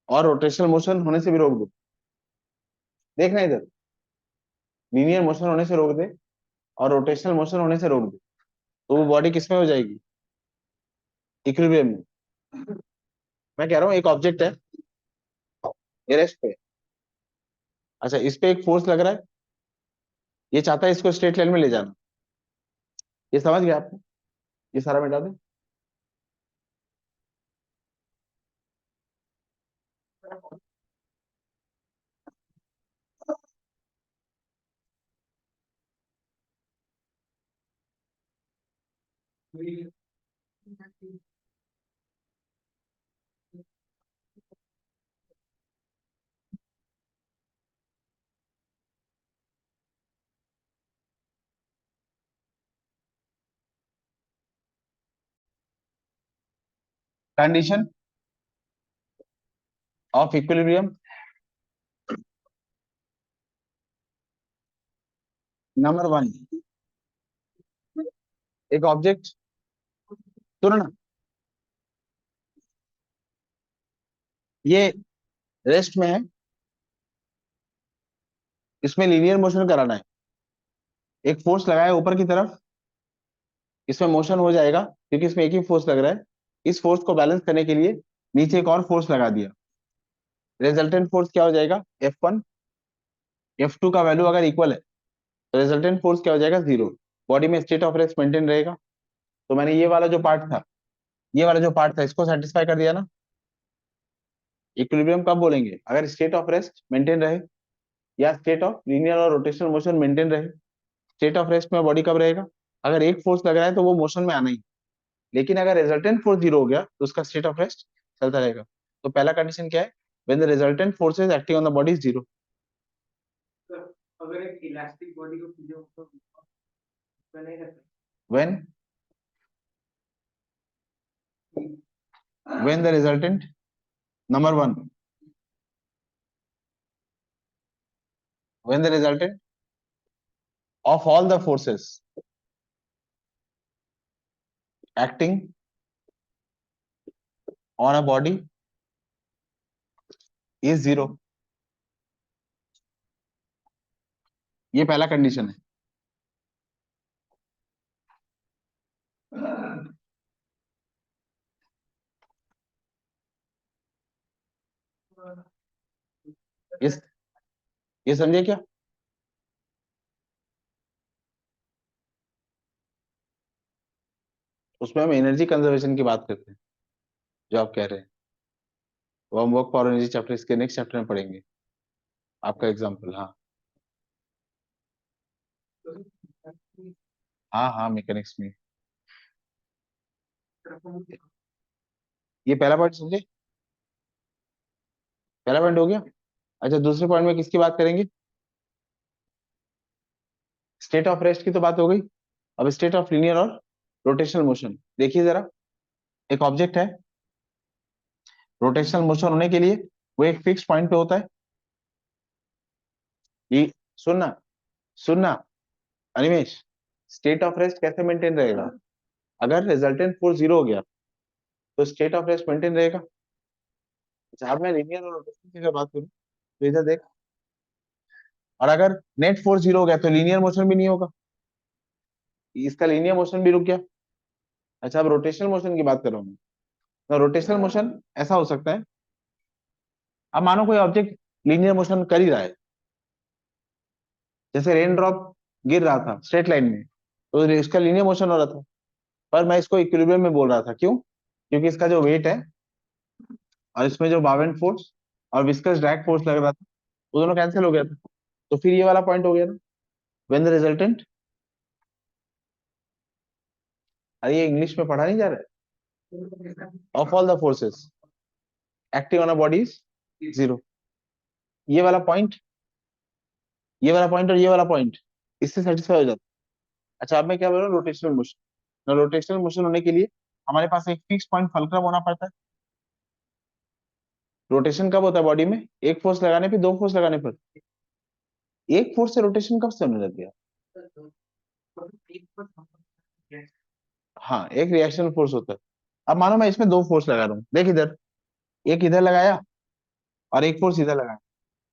और रोटेशनल मोशन होने से भी रोक दो। देखना इधर, लीनियर मोशन होने से रोक दे और रोटेशनल मोशन होने से रोक दे, तो वो बॉडी किसमें हो जाएगी? इक्विलिब्रियम में। मैं कह रहा हूँ एक ऑब्जेक्ट है, ये रेस्ट पे। अच्छा, इस पे एक फोर्स लग रहा है, ये चाहता है इसको स्ट्रेट लाइन में ले जाना। ये समझ गया आपने? ये सारा मिटा दे। कंडीशन ऑफ इक्विलिब्रियम नंबर 1, एक ऑब्जेक्ट, सुनो ना, ये रेस्ट में है, इसमें लीनियर मोशन कराना है, एक फोर्स लगाया ऊपर की तरफ, इसमें मोशन हो जाएगा क्योंकि इसमें एक ही फोर्स लग रहा है। इस फोर्स को बैलेंस करने के लिए नीचे एक और फोर्स लगा दिया, रिजल्टेंट फोर्स क्या हो जाएगा? F1। F2 का वैल्यू अगर इक्वल है तो रिजल्टेंट फोर्स क्या हो जाएगा? 0। बॉडी में स्टेट ऑफ रेस्ट मेंटेन रहेगा। तो मैंने ये वाला जो पार्ट था इसको सेटिस्फाई कर दिया ना। इक्विलिब्रियम कब बोलेंगे? अगर स्टेट ऑफ रेस्ट मेंटेन रहे या स्टेट ऑफ लीनियर और रोटेशनल मोशन मेंटेन रहे। स्टेट ऑफ रेस्ट में बॉडी कब रहेगा? अगर एक फोर्स लग रहा है तो वो मोशन में आना ही, लेकिन अगर रिजल्टेंट फोर्स 0 हो गया तो उसका स्टेट ऑफ रेस्ट चलता रहेगा। तो पहला कंडीशन क्या है? When the resultant forces acting on the body is 0। अगर एक इलास्टिक बॉडी को खींचो तो नहीं रहता। When the resultant, number 1, when the resultant of all the forces acting on a body is 0। ये पहला कंडीशन है। इस ये समझे क्या? उसमें हम एनर्जी कंजर्वेशन की बात करते हैं। जो आप कह रहे हैं वो हम वर्क पावर एनर्जी चैप्टर इसके नेक्स्ट चैप्टर में पढ़ेंगे। आपका एग्जाम्पल, हाँ हाँ हाँ, मैकेनिक्स में ये पहला पॉइंट समझे, पहला पॉइंट हो गया। अच्छा, दूसरे पॉइंट में किसकी बात करेंगे? स्टेट ऑफ रेस्ट की तो बात हो गई। अब स्टेट ऑफ लीनियर और रोटेशनल मोशन देखिए जरा। एक ऑब्जेक्ट है, रोटेशनल मोशन होने के लिए वो एक फिक्स पॉइंट पे होता है। ये सुनना, सुनना अनिमेश, स्टेट ऑफ रेस्ट कैसे मेंटेन रहेगा? अगर रिजल्टेंट फोर्स जीरो हो गया तो स्टेट ऑफ रेस्ट मेंटेन रहेगा। जहां मैं लीनियर और रोटेशनल की अगर बात करूं तो इधर देख, और अगर नेट फोर्स जीरो हो गया तो लीनियर मोशन भी नहीं होगा, इसका लीनियर मोशन भी रुक गया। अच्छा, अब रोटेशनल मोशन की बात कर रहा हूं मैं। तो रोटेशनल मोशन ऐसा हो सकता है, अब मानो कोई ऑब्जेक्ट लीनियर मोशन कर ही रहा है, जैसे रेन ड्रॉप गिर रहा था स्ट्रेट लाइन में तो इसका लीनियर मोशन हो रहा था, पर मैं इसको इक्विलिब्रियम में बोल रहा था। क्यों? क्योंकि इसका जो वेट है और इसमें जो बावेंट फोर्स और विस्कस ड्रैग फोर्स लग रहा था वो दोनों कैंसिल हो गया था। तो फिर ये वाला पॉइंट हो गया ना, व्हेन द रिजल्टेंट, अरे ये इंग्लिश में पढ़ा नहीं जा रहा है, of all the forces acting on a body is zero. ये वाला पॉइंट, ये वाला पॉइंट और ये वाला पॉइंट इससे सेटिस्फाई हो जाता है। अच्छा, अब मैं क्या बोल रहा हूँ, रोटेशनल मोशन। रोटेशनल मोशन होने के लिए हमारे पास एक फिक्स पॉइंट फलक्रम होना पड़ता है। रोटेशन कब होता है बॉडी में? एक फोर्स लगाने पे, दो फोर्स लगाने पर। एक फोर्स से रोटेशन कब से होने लग गया? हाँ, एक रिएक्शन फोर्स होता है। अब मानो मैं इसमें दो फोर्स लगा रहा हूँ, देख इधर, एक इधर लगाया और एक फोर्स इधर लगाया,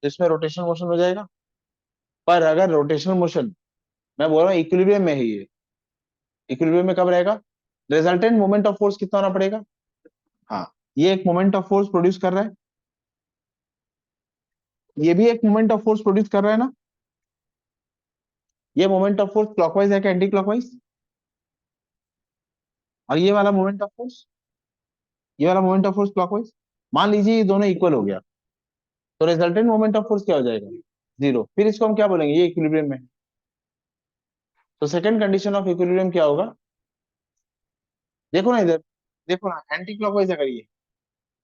तो इसमें रोटेशन मोशन हो जाएगा। पर अगर रोटेशनल मोशन, मैं बोल रहा हूँ इक्विलिब्रियम में है ये, इक्विलिब्रियम में कब रहेगा? रिजल्टेंट मोमेंट ऑफ फोर्स कितना होना पड़ेगा? हाँ, ये एक मोमेंट ऑफ फोर्स प्रोड्यूस कर रहा है, ये भी एक मोमेंट ऑफ फोर्स प्रोड्यूस कर रहा है ना। ये मोमेंट ऑफ फोर्स क्लॉकवाइज है क्या एंटी क्लॉकवाइज? और ये वाला मोमेंट ऑफ फोर्स, ये वाला मोमेंट ऑफ फोर्स क्लॉकवाइज। मान लीजिए ये दोनों इक्वल हो गया तो रिजल्टेंट मोमेंट ऑफ फोर्स क्या हो जाएगा? जीरो। फिर इसको हम क्या बोलेंगे? ये इक्विलिब्रियम में है। तो सेकंड कंडीशन ऑफ इक्विलिब्रियम क्या होगा? देखो ना इधर, देखो ना एंटी क्लॉकवाइज अगर ये,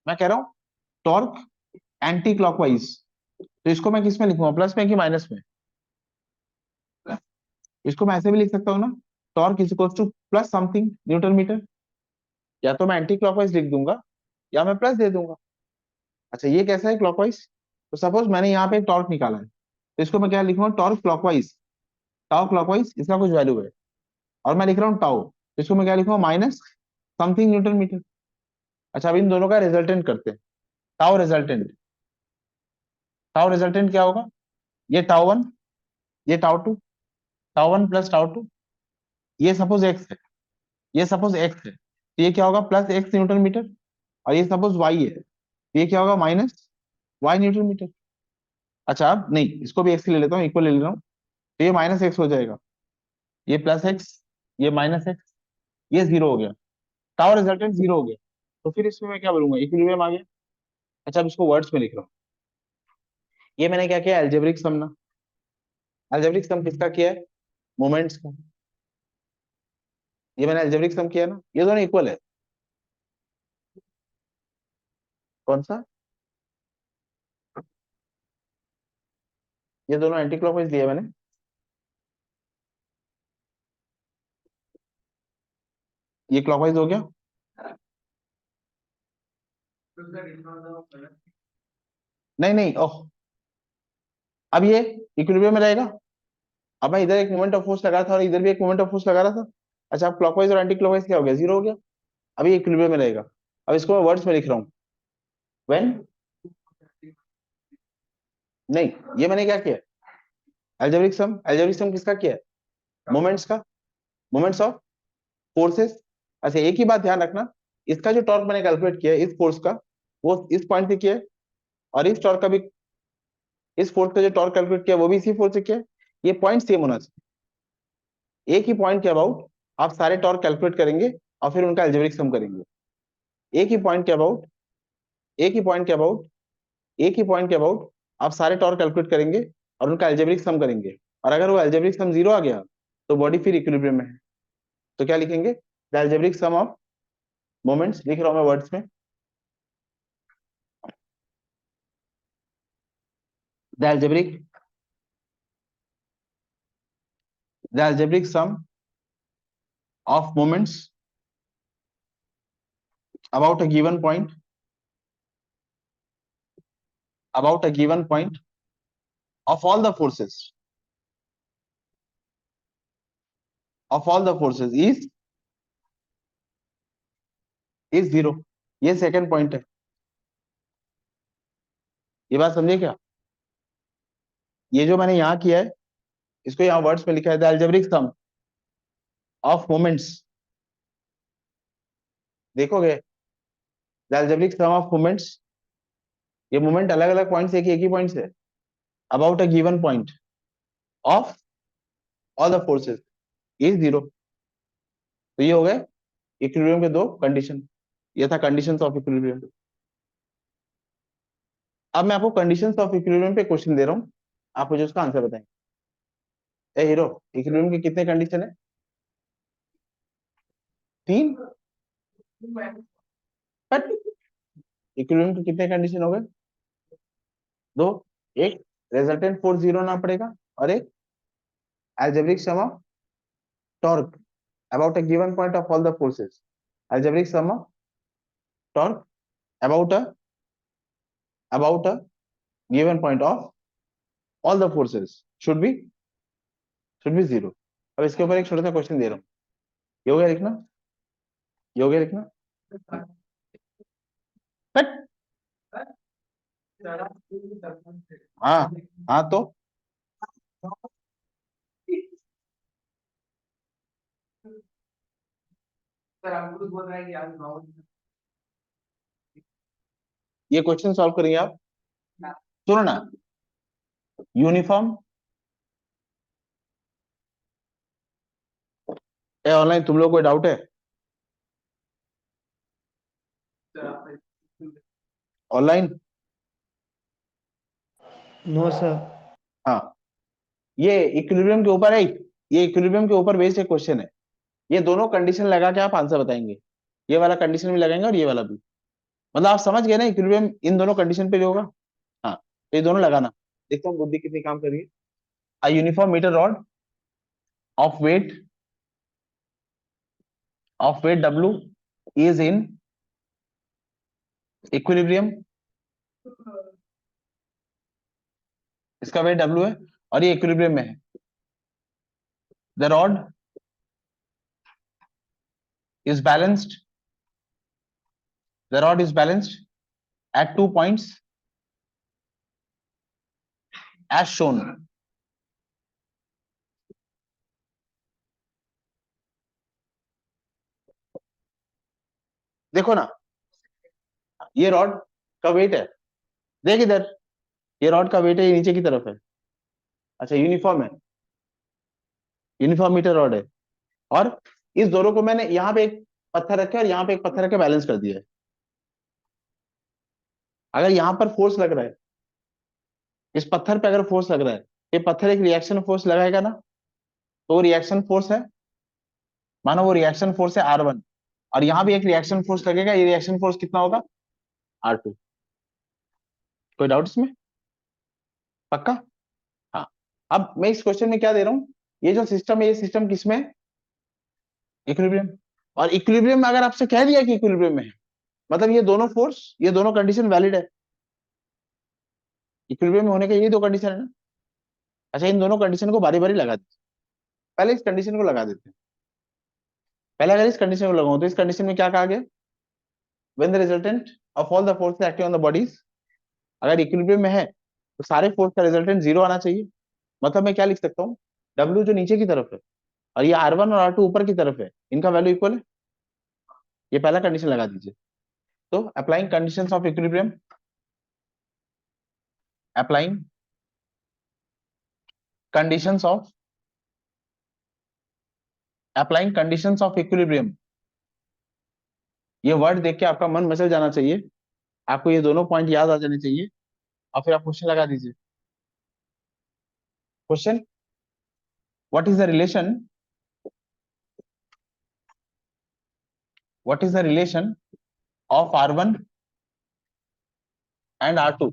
मैं कह रहा हूँ टॉर्क एंटी क्लॉकवाइज, तो इसको मैं किस में लिखूंगा, प्लस में कि माइनस में? इसको मैं ऐसे भी लिख सकता हूँ ना, torque is equal to plus something newton metre. या तो मैं एंटी क्लॉकवाइज लिख दूंगा या मैं प्लस दे दूंगा। अच्छा, ये कैसा है क्लॉकवाइज? तो सपोज मैंने यहाँ पे एक टॉर्क निकाला है, तो इसको मैं क्या लिखूंगा, टॉर्क क्लॉकवाइज, टाउ क्लॉकवाइज, इसका कुछ वैल्यू है, और मैं लिख रहा हूँ टाउ, तो इसको मैं क्या लिखूंगा, माइनस समथिंग न्यूटन मीटर। अच्छा, अब इन दोनों का रिजल्टेंट करते हैं, टाउ रिजल्टेंट, टाउ रिजल्टेंट क्या होगा? ये टाउ वन, ये tau two, tau one plus tau two, ये सपोज एक्स है, ये सपोज एक्स है, तो ये क्या होगा, प्लस एक्स न्यूटन मीटर। और ये सपोज वाई है, तो ये क्या होगा, माइनस वाई न्यूटन मीटर। अच्छा, अब नहीं, इसको भी एक्स ले लेता हूँ, इक्वल ले ले रहा हूँ, तो ये माइनस एक्स हो जाएगा, ये प्लस एक्स, ये माइनस एक्स, ये जीरो हो गया, टाउ रिजल्टेंट जीरो हो गया। तो फिर इसमें मैं क्या बोलूंगा, इक्विलिब्रियम आ गया। अच्छा, अब इसको वर्ड्स में लिख रहा हूँ। ये मैंने क्या किया, एल्जेब्रिक सम ना, एल्जेब्रिक सम किसका किया है? मोमेंट्स का। ये मैंने एल्जेब्रिक सम किया ना, ये दोनों इक्वल है। कौन सा? ये दोनों एंटी क्लॉकवाइज दिया मैंने। ये क्लॉकवाइज हो गया। नहीं नहीं, ओह, अब ये इक्विलिब्रियम में रहेगा। अब मैं इधर एक मोमेंट ऑफ फोर्स लगा था और इधर भी एक मोमेंट ऑफ फोर्स लगा रहा था। अच्छा, अब क्लॉकवाइज और एंटी क्लॉकवाइज क्या हो गया, जीरो हो गया। अब ये इक्विलिब्रियम में रहेगा। अब इसको मैं वर्ड्स में लिख रहा हूँ, व्हेन, नहीं, ये मैंने क्या किया, एल्जेब्रिक सम, एल्जेब्रिक सम किसका किया है? मोमेंट्स का, मोमेंट्स ऑफ फोर्सेस। अच्छा, एक ही बात ध्यान रखना, इसका जो टॉर्क मैंने कैलकुलेट किया है इस फोर्स का, वो इस पॉइंट से किया है, और इस टॉर्क का भी, इस फोर्स का जो टॉर्क कैलकुलेट किया वो भी इसी फोर्स से किया है। ये पॉइंट सेम होना चाहिए, एक ही पॉइंट के अबाउट आप सारे टॉर्क कैलकुलेट करेंगे और फिर उनका एल्जेब्रिक सम करेंगे। एक ही पॉइंट के अबाउट, एक ही पॉइंट के अबाउट, एक ही पॉइंट के अबाउट आप सारे टॉर्क कैलकुलेट करेंगे और उनका एल्जेब्रिक सम करेंगे, और अगर वो एल्जेब्रिक सम 0 आ गया तो बॉडी फिर इक्विलिब्रियम में है। तो क्या लिखेंगे? The algebraic sum of moments, लिख रहा हूं मैं वर्ड्स में, the algebraic, the algebraic sum of moments about a given point, about a given point of all the forces, of all the forces is 0। ये सेकंड पॉइंट है। ये बात समझे क्या? ये जो मैंने यहां किया है इसको यहां वर्ड्स में लिखा है, the algebraic sum of moments, देखोगे the algebraic sum of moments, ये मोमेंट अलग अलग पॉइंट से एक ही पॉइंट से, about a given point of all the forces is 0। तो ये हो गए इक्विलिब्रियम के दो कंडीशन, ये था कंडीशंस ऑफ इक्विलिब्रियम। अब मैं आपको कंडीशंस ऑफ इक्विलिब्रियम पे क्वेश्चन दे रहा हूं, आप मुझे उसका आंसर बताएं। ए हीरो, इक्विलिब्रियम के कितने कंडीशन है? 3। बट इक्विलिब्रियम के कितने कंडीशन हो गए? 2। एक रिजल्टेंट फोर्स 0 ना पड़ेगा, और एक algebraic sum of torque about a given point of all the forces, algebraic sum of torque about a given point of all the forces should be 0। अब इसके ऊपर एक छोटा सा क्वेश्चन दे रहा हूं, ये हो गया लिखना, ये हो गया लिखना। बट हाँ, हाँ तो सर आपको कुछ बोल रहा है कि आप ये क्वेश्चन सॉल्व करेंगे आप, सुनो ना, यूनिफॉर्म ऑनलाइन, तुम लोग कोई डाउट है ऑनलाइन? No sir. हाँ, ये इक्विलिब्रियम के ऊपर है, ये इक्विलिब्रियम के ऊपर बेस्ड एक क्वेश्चन है। ये दोनों कंडीशन लगा के आप आंसर बताएंगे, ये वाला कंडीशन भी लगाएंगे और ये वाला भी, मतलब आप समझ गए ना इक्विलिब्रियम इन दोनों कंडीशन पे भी होगा। हाँ, तो ये दोनों लगाना, देखता हूँ बुद्धि कितनी काम कर रही है। A uniform metre rod of weight W is in equilibrium, इसका वेट W है और ये इक्विलिब्रियम में है। The rod is balanced, the rod is balanced at 2 points as shown। देखो ना, ये रॉड का वेट है, देख इधर, ये रॉड का वेट है, ये नीचे की तरफ है। अच्छा, यूनिफॉर्म है, यूनिफॉर्म मीटर रॉड है, और इस दोनों को मैंने यहाँ पे एक पत्थर रखे और यहाँ पे एक पत्थर रखे बैलेंस कर दिया है। अगर यहाँ पर फोर्स लग रहा है, इस पत्थर पे अगर फोर्स लग रहा है, ये पत्थर एक रिएक्शन फोर्स लगाएगा ना, तो वो रिएक्शन फोर्स है, मानो वो रिएक्शन फोर्स है R1, और यहाँ भी एक रिएक्शन फोर्स लगेगा, ये रिएक्शन फोर्स कितना होगा? R2। कोई डाउट इसमें? पक्का? हाँ। अब मैं इस क्वेश्चन में क्या दे रहा हूँ, ये जो सिस्टम है, ये सिस्टम किसमें है? इक्विलिब्रियम। और इक्विलिब्रियम में अगर आपसे कह दिया कि इक्विलिब्रियम में है, मतलब ये दोनों फोर्स, ये दोनों कंडीशन वैलिड है, इक्विलिब्रियम में होने के ये दो कंडीशन है ना। अच्छा, इन दोनों कंडीशन को बारी बारी लगा देते, पहले इस कंडीशन को लगा देते हैं। पहले अगर इस कंडीशन को लगाऊं तो इस कंडीशन में क्या कहा गया? When the resultant of all the forces acting on the bodies, अगर इक्विलिब्रियम में है तो सारे फोर्स का रिजल्टेंट 0 आना चाहिए। मतलब मैं क्या लिख सकता हूँ, W जो नीचे की तरफ है और ये R1 और R2 ऊपर की तरफ है, इनका वैल्यू इक्वल है, ये पहला कंडीशन लगा दीजिए। तो applying conditions of equilibrium, applying conditions of, applying conditions of equilibrium ये वर्ड देख के आपका मन मचल जाना चाहिए, आपको ये दोनों पॉइंट याद आ जाने चाहिए, और फिर आप क्वेश्चन लगा दीजिए। Question, what is the relation, what is the relation of R1 and R2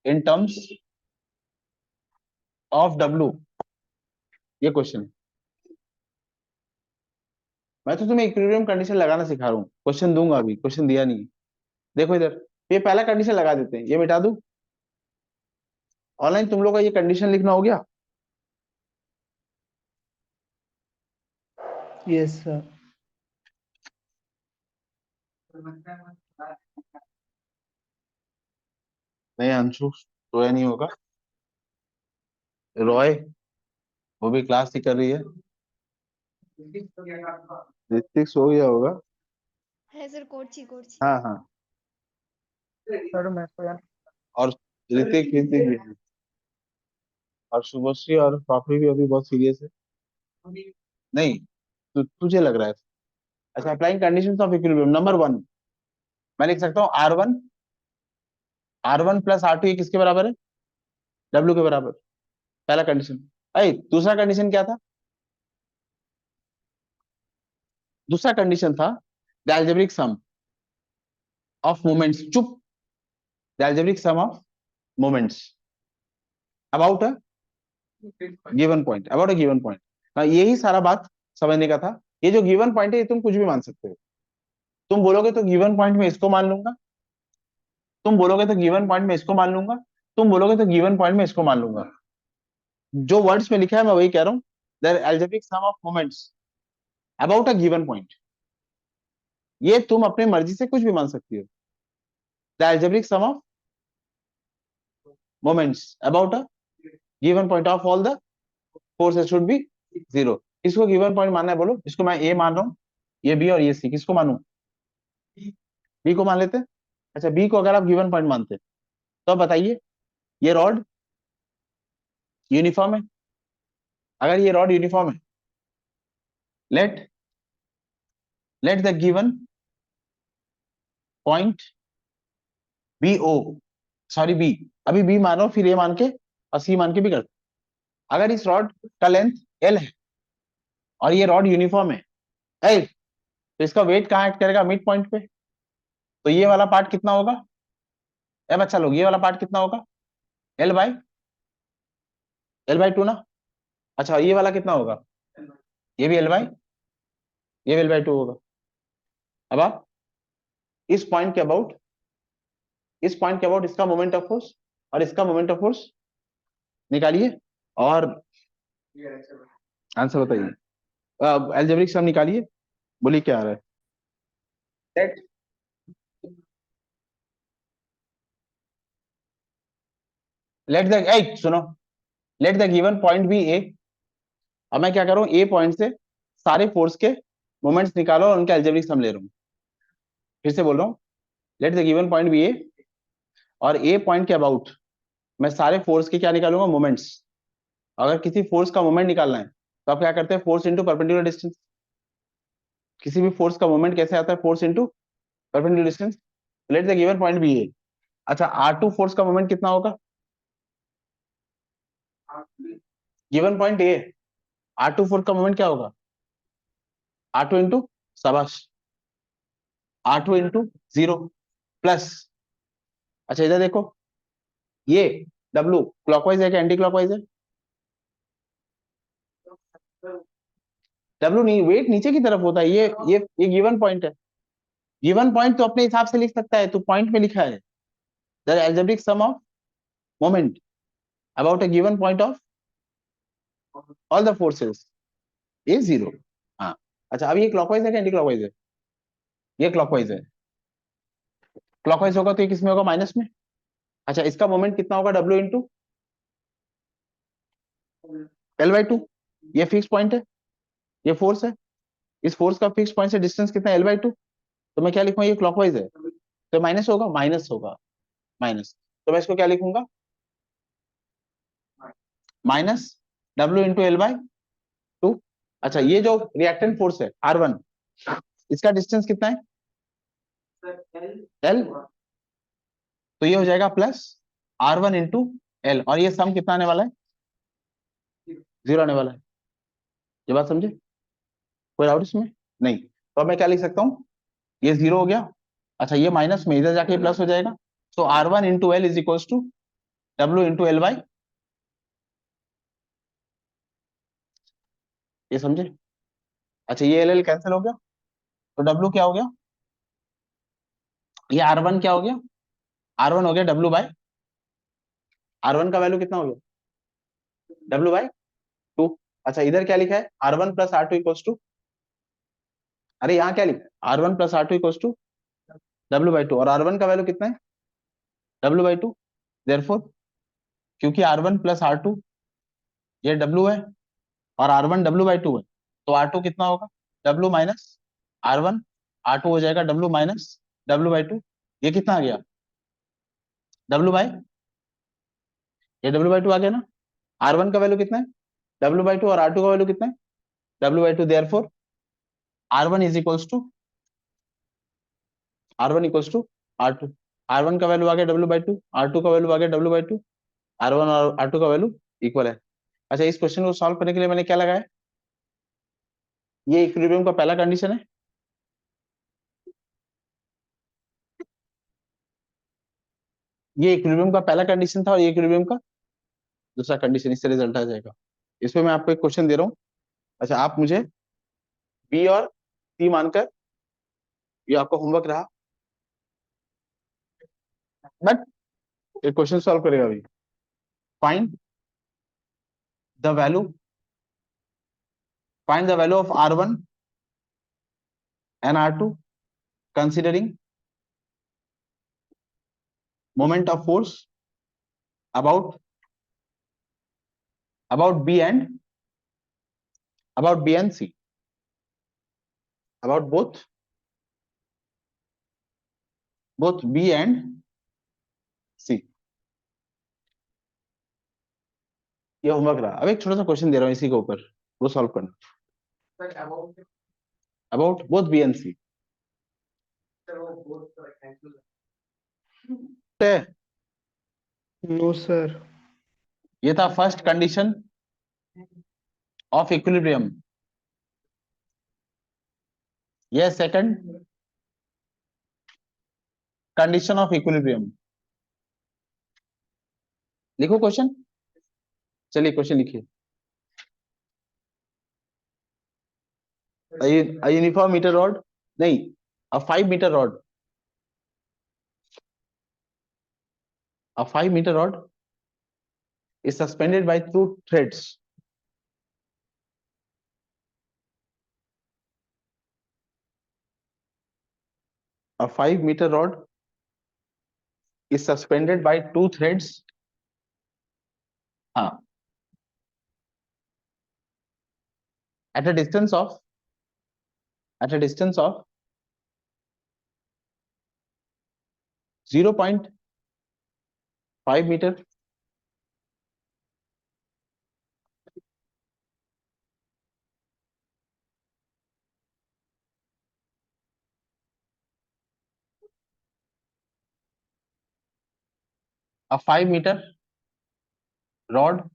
in terms of W? ये क्वेश्चन है। मैं तो तुम्हें इक्विलिब्रियम कंडीशन लगाना सिखा रहा हूँ, क्वेश्चन दूंगा, अभी क्वेश्चन दिया नहीं। देखो इधर, ये पहला कंडीशन लगा देते हैं, ये मिटा दूं। ऑनलाइन तुम लोग का ये कंडीशन लिखना हो गया? Yes sir. नहीं, अंशु सोया नहीं होगा, रॉय वो भी क्लास ही कर रही है, ऋतिक सो गया होगा। है सर, कोची कोची। हाँ हाँ, सर मैं तो यार और ऋतिक ऋतिक भी है। और शुभश्री और पापड़ी भी अभी बहुत सीरियस है। नहीं, तुझे लग रहा है। अच्छा, applying conditions of equilibrium number 1, मैं लिख सकता हूँ R1 प्लस R2 ये किसके बराबर है? W के बराबर, पहला कंडीशन। अरे दूसरा कंडीशन क्या था? दूसरा कंडीशन था the algebraic sum of moments, चुप, the algebraic sum of moments about a given point, about a given point. यही सारा बात समझने का था। ये जो गिवन पॉइंट है ये तुम कुछ भी मान सकते हो। तुम बोलोगे तो गिवन पॉइंट में इसको मान लूंगा, तुम बोलोगे तो गिवन पॉइंट में इसको मान लूंगा, तुम बोलोगे तो गिवन पॉइंट में इसको मान लूंगा। जो वर्ड्स में लिखा है मैं वही कह रहा हूँ, the algebraic sum of moments about a given point. ये तुम अपने मर्जी से कुछ भी मान सकती हो। The algebraic sum of moments about a given point of all the forces should be 0। किसको गिवन पॉइंट मानना है बोलो? इसको मैं ए मान रहा हूँ, ये बी और ये सी, किसको मानू? बी को मान लेते हैं। अच्छा, बी को अगर आप गिवन पॉइंट मानते हैं तो अब बताइए, ये रॉड यूनिफॉर्म है? अगर ये रॉड यूनिफॉर्म है, let let the given point be O, sorry B, अभी बी मान रहा हूं, फिर ए मान के और सी मान के भी करते। अगर इस रॉड का लेंथ एल है और ये रॉड यूनिफॉर्म है, ए, तो इसका वेट कहाँ एक्ट करेगा? मिड पॉइंट पे। तो ये वाला पार्ट कितना होगा? ए बच्चा लोग, ये वाला पार्ट कितना होगा? एल बाई 2 ना। अच्छा, ये वाला कितना होगा? ये भी ये भी एल बाई 2 होगा। अब आप इस पॉइंट के अबाउट, इस पॉइंट के अबाउट इसका मोमेंट ऑफ फोर्स और इसका मोमेंट ऑफ फोर्स निकालिए और आंसर बताइए। अलजेब्रिक सम निकालिए, बोलिए क्या आ रहा है? लेट लेट द सुनो, let the given point be A. अब मैं क्या करूं, ए पॉइंट से सारे फोर्स के मोमेंट्स निकालो और उनके अलजेब्रिक सम ले रहा हूं। फिर से बोल रहा हूं, let the given point be A, और ए पॉइंट के अबाउट मैं सारे फोर्स के क्या निकालूंगा? मोमेंट्स। अगर किसी फोर्स का मोमेंट निकालना है तो आप क्या करते हैं? Force into perpendicular distance. किसी भी फोर्स का मोमेंट कैसे आता है? Force into perpendicular distance. Let the given point be A. अच्छा, R2 फोर्स का मोमेंट कितना होगा? Given point A, R2 force का मोमेंट क्या होगा? R2 इंटू, शाबाश, R2 इंटू 0 प्लस, अच्छा इधर देखो, ये W क्लॉकवाइज है कि एंटी क्लॉकवाइज है? W नहीं, वेट नीचे की तरफ होता है। ये गिवन पॉइंट है। गिवन पॉइंट तो अपने हिसाब से लिख सकता है, तो पॉइंट में लिखा है the algebraic sum of moment about a given point of all the forces is 0। हाँ, अच्छा, अब ये क्लॉकवाइज है कि एंटी क्लॉकवाइज है? ये क्लॉकवाइज है। क्लॉकवाइज होगा तो ये किसमें होगा? माइनस में। अच्छा, इसका मोमेंट कितना होगा? W into L/2। ये फिक्स पॉइंट है, ये फोर्स है, इस फोर्स का फिक्स पॉइंट से डिस्टेंस कितना है? L/2। तो मैं क्या लिखूंगा? ये क्लॉकवाइज है तो माइनस होगा, माइनस होगा, माइनस। तो मैं इसको क्या लिखूंगा? Minus W into L/2। अच्छा, ये जो रिएक्टेंट फोर्स है R1, इसका डिस्टेंस कितना है? Sir L। तो ये हो जाएगा प्लस R1 इंटू एल, और ये सम कितना आने वाला है? 0 आने वाला है। ये बात समझे? कोई डाउट इसमें? नहीं। तो अब मैं क्या लिख सकता हूँ, ये 0 हो गया, अच्छा ये माइनस में इधर जाके प्लस हो जाएगा, तो R1 into L is equal to W into L by, ये समझे? अच्छा ये एल एल कैंसिल हो गया, तो W क्या हो गया, ये R1 क्या हो गया, R1 हो गया W बाय, R1 का वैल्यू कितना हो गया, W बाय 2। अच्छा इधर क्या लिखा है, R1 plus R2 equals to, अरे यहाँ क्या लिखा है, R1 plus R2 equals to W by 2, और R1 का वैल्यू कितना है, W बाई 2। देयरफॉर क्योंकि R1 प्लस R2 ये W है और R1 W बाई 2 है, तो R2 कितना होगा, W माइनस R1, R2 हो जाएगा W माइनस W बाई 2। ये कितना आ गया, W बाई, ये W बाई 2 आ गया ना। R1 का वैल्यू कितना है, W बाई 2, और R2 का वैल्यू कितना है, W by 2। Therefore R1 is equals to, R1 equals to R2। R1 का वैल्यू आ गया W बाई 2, R2 का वैल्यू आ गया W बाई 2, R1 और R2 का वैल्यू इक्वल है। अच्छा इस क्वेश्चन को सॉल्व करने के लिए मैंने क्या लगाया, ये इक्विलिब्रियम का पहला कंडीशन है, ये इक्विलिब्रियम का पहला कंडीशन था, और ये इक्विलिब्रियम का दूसरा कंडीशन, इससे रिजल्ट आ जाएगा। इसमें मैं आपको एक क्वेश्चन दे रहा हूँ, अच्छा आप मुझे बी और सी मानकर, ये आपका होमवर्क रहा, बट एक क्वेश्चन सॉल्व करेगा अभी। Find the value, find the value of R1 and R2 considering moment of force about B and C, about both B and C। ये होमवर्क रहा। अब एक छोटा सा क्वेश्चन दे रहा हूँ इसी के ऊपर, वो सॉल्व करना, sir about about both B and C. Sir वो बहुत कैंसिल नो सर। ये था फर्स्ट कंडीशन ऑफ इक्विलिब्रियम, ये सेकंड कंडीशन ऑफ इक्विलिब्रियम। लिखो क्वेश्चन, चलिए क्वेश्चन लिखिए। A uniform meter rod, नहीं, a 5 meter rod, a 5 meter rod is suspended by 2 threads, a 5 meter rod is suspended by 2 threads, हाँ, at a distance of 0.5 meter a 5 meter rod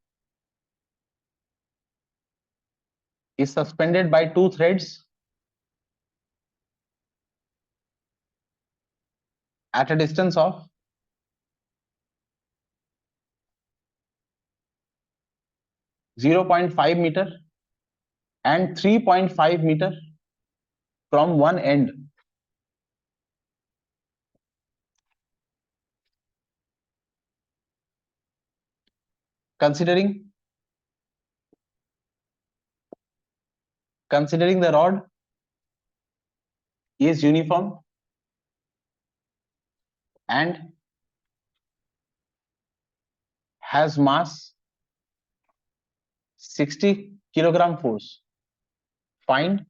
is suspended by 2 threads at a distance of 0.5 meter and 3.5 meter from one end. Considering the rod is uniform and has mass 60 kilogram force, find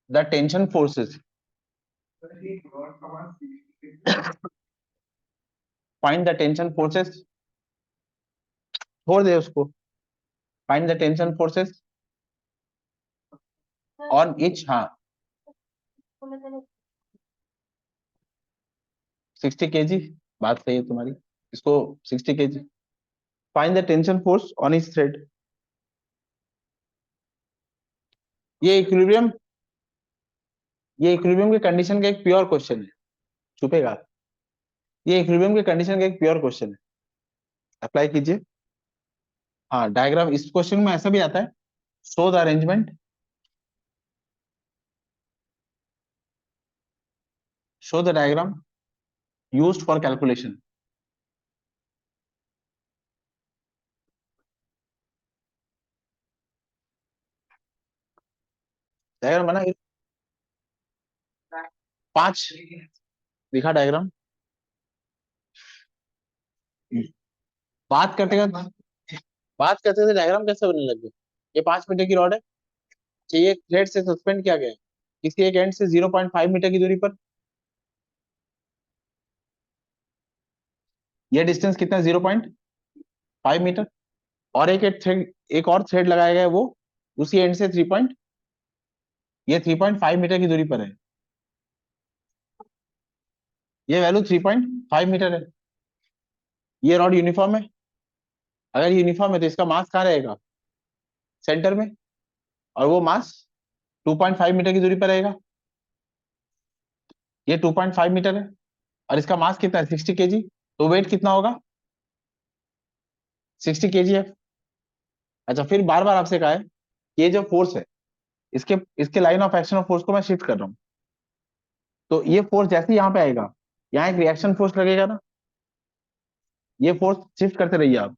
the tension forces, find the tension forces, छोड़ दे उसको, find the tension forces on each, हाँ, 60 kg, बात सही है तुम्हारी। इसको 60 kg। Find the tension force on etch thread. ये equilibrium के कंडीशन का एक प्योर क्वेश्चन है। छुपेगा? ये इक्विलिब्रियम के कंडीशन का एक प्योर क्वेश्चन है। अप्लाई कीजिए। हाँ, डायग्राम इस क्वेश्चन में ऐसा भी आता है, show the arrangement, show the diagram used for calculation. Diagram बना 5 दिखा डायग्राम। बात करते बात करते थे डायग्राम कैसे बनने लग गए। ये 5 मीटर की रॉड है, चाहिए थ्रेड से सस्पेंड किया गया है किसी एक एंड से 0.5 मीटर की दूरी पर। यह डिस्टेंस कितना है? 0.5 मीटर। और एक और थ्रेड लगाया गया है, वो उसी एंड से 3.5 मीटर की दूरी पर है। ये वैल्यू 3.5 मीटर है। ये रॉड यूनिफॉर्म है। अगर यूनिफॉर्म है तो इसका मास कहाँ रहेगा? सेंटर में। और वो मास 2.5 मीटर की दूरी पर रहेगा। ये 2.5 मीटर है और इसका मास कितना है? 60 kg। तो वेट कितना होगा? 60 kg है। अच्छा, फिर बार बार आपसे कहा है कि ये जो फोर्स है, इसके इसके line of action of force को मैं शिफ्ट कर रहा हूँ। तो ये फोर्स जैसे ही यहाँ पे आएगा, यहाँ एक रिएक्शन फोर्स लगेगा ना, ये फोर्स शिफ्ट करते रहिए आप।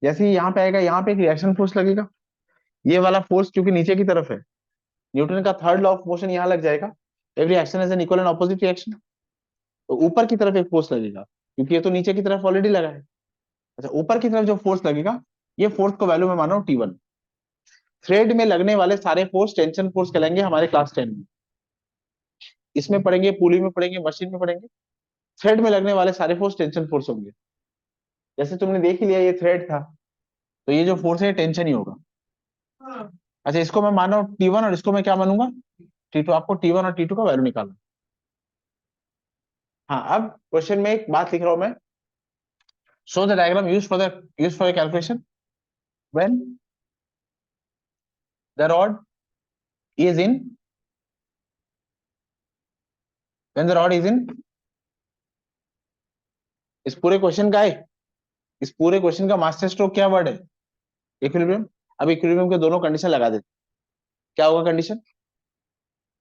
जैसे ही यहाँ पे आएगा, यहाँ पे एक रिएक्शन फोर्स लगेगा। ये वाला फोर्स क्योंकि नीचे की तरफ है, न्यूटन का थर्ड लॉ ऑफ मोशन यहाँ लग जाएगा, every action is an equal and opposite reaction. तो ऊपर की तरफ एक फोर्स लगेगा, क्योंकि ये तो नीचे की तरफ ऑलरेडी लगा है। अच्छा, ऊपर की तरफ जो फोर्स लगेगा, ये फोर्स को वैल्यू में मान रहा हूँ T1। थ्रेड में लगने वाले सारे फोर्स टेंशन फोर्स कहलाएंगे हमारे क्लास 10 में। इसमें पढ़ेंगे, पुली में पढ़ेंगे, मशीन में पढ़ेंगे। थ्रेड में लगने वाले सारे फोर्स टेंशन फोर्स होंगे। जैसे तुमने देख ही लिया, ये थ्रेड था, तो ये जो फोर्स है टेंशन ही होगा। अच्छा, इसको मैं मान रहा हूँ T1 और इसको मैं क्या मानूंगा? T2। आपको T1 और T2 का वैल्यू निकालना। हाँ, अब क्वेश्चन में एक बात लिख रहा हूं मैं, show the diagram use for calculation when the rod is in when the rod is in. इस पूरे क्वेश्चन का है, इस पूरे क्वेश्चन का मास्टर स्ट्रोक क्या वर्ड है? इक्विलिब्रियम। अब इक्विलिब्रियम के दोनों कंडीशन लगा देते। क्या होगा condition?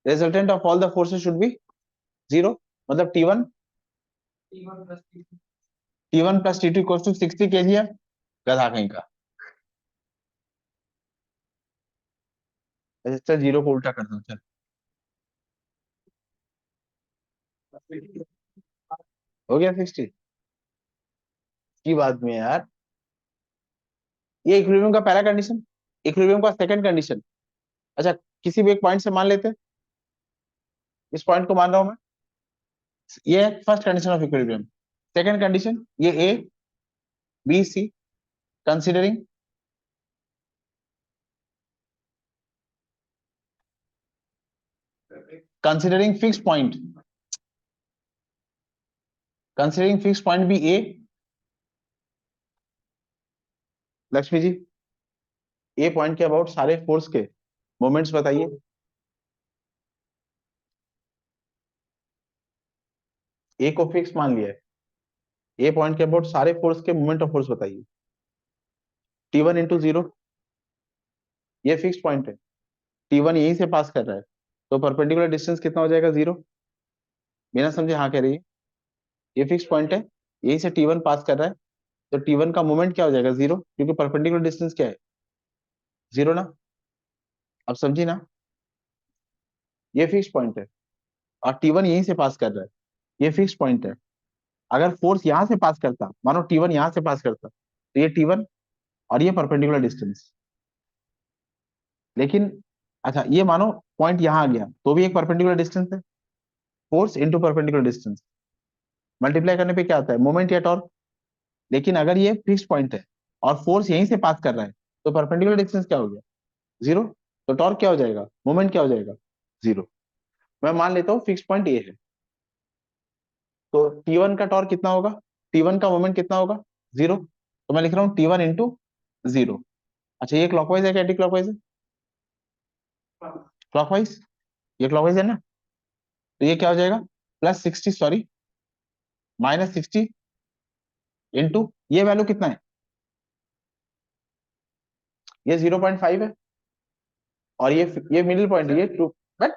Resultant of all the forces should be 0। मतलब T1 plus T2 equal to 60 kg है। गधा कहीं का। अच्छा, 0 को उल्टा कर दो। चल, हो गया 60 की बात में यार। ये इक्विलिब्रियम का पहला कंडीशन। इक्विलिब्रियम का सेकंड कंडीशन। अच्छा, किसी भी एक पॉइंट से मान लेते हैं, इस पॉइंट को मान रहा हूं मैं। ये है first condition of equilibrium. Second condition, ये A B C considering considering fix point, considering fix point be A. Lakshmi ji, A point के अबाउट सारे फोर्स के मोमेंट्स बताइए। ए को फिक्स मान लिया है। ए पॉइंट के अबाउट सारे फोर्स के मोमेंट ऑफ फोर्स बताइए। T1 इंटू 0, ये फिक्स पॉइंट है। T1 यहीं से पास कर रहा है, तो परपेंडिकुलर डिस्टेंस कितना हो जाएगा? 0। बिना समझे हाँ कह रही है। ये फिक्स पॉइंट है, यहीं से T1 पास कर रहा है, तो T1 का मोमेंट क्या हो जाएगा? 0, क्योंकि परपेंडिकुलर डिस्टेंस क्या है? 0 ना। अब समझी ना? ये फिक्स पॉइंट है और T1 यहीं से पास कर रहा है, ये फिक्स पॉइंट है। अगर फोर्स यहां से पास करता, मानो T1 यहां से पास करता, तो ये T1 और ये परपेंडिकुलर डिस्टेंस। लेकिन अच्छा, ये मानो पॉइंट यहां आ गया, तो भी एक परपेंडिकुलर डिस्टेंस है। Force into perpendicular distance multiply करने पे क्या आता है? मोमेंट या टॉर्क। लेकिन अगर ये फिक्स पॉइंट है और फोर्स यहीं से पास कर रहा है, तो परपेंडिकुलर डिस्टेंस क्या हो गया? 0। तो टॉर्क क्या हो जाएगा? मोमेंट क्या हो जाएगा? 0। मैं मान लेता हूँ फिक्स पॉइंट ये है, तो T1 का टॉर्क कितना होगा, T1 का मोमेंट कितना होगा, 0। तो मैं लिख रहा हूँ T1 इंटू 0। अच्छा ये क्लॉकवाइज है कि एंटी क्लॉकवाइज है, क्लॉकवाइज, ये क्लॉकवाइज है ना, तो ये क्या हो जाएगा, +60 सॉरी -60 इंटू ये वैल्यू कितना है, ये 0.5 है, और ये मिडिल पॉइंट ये 2, बट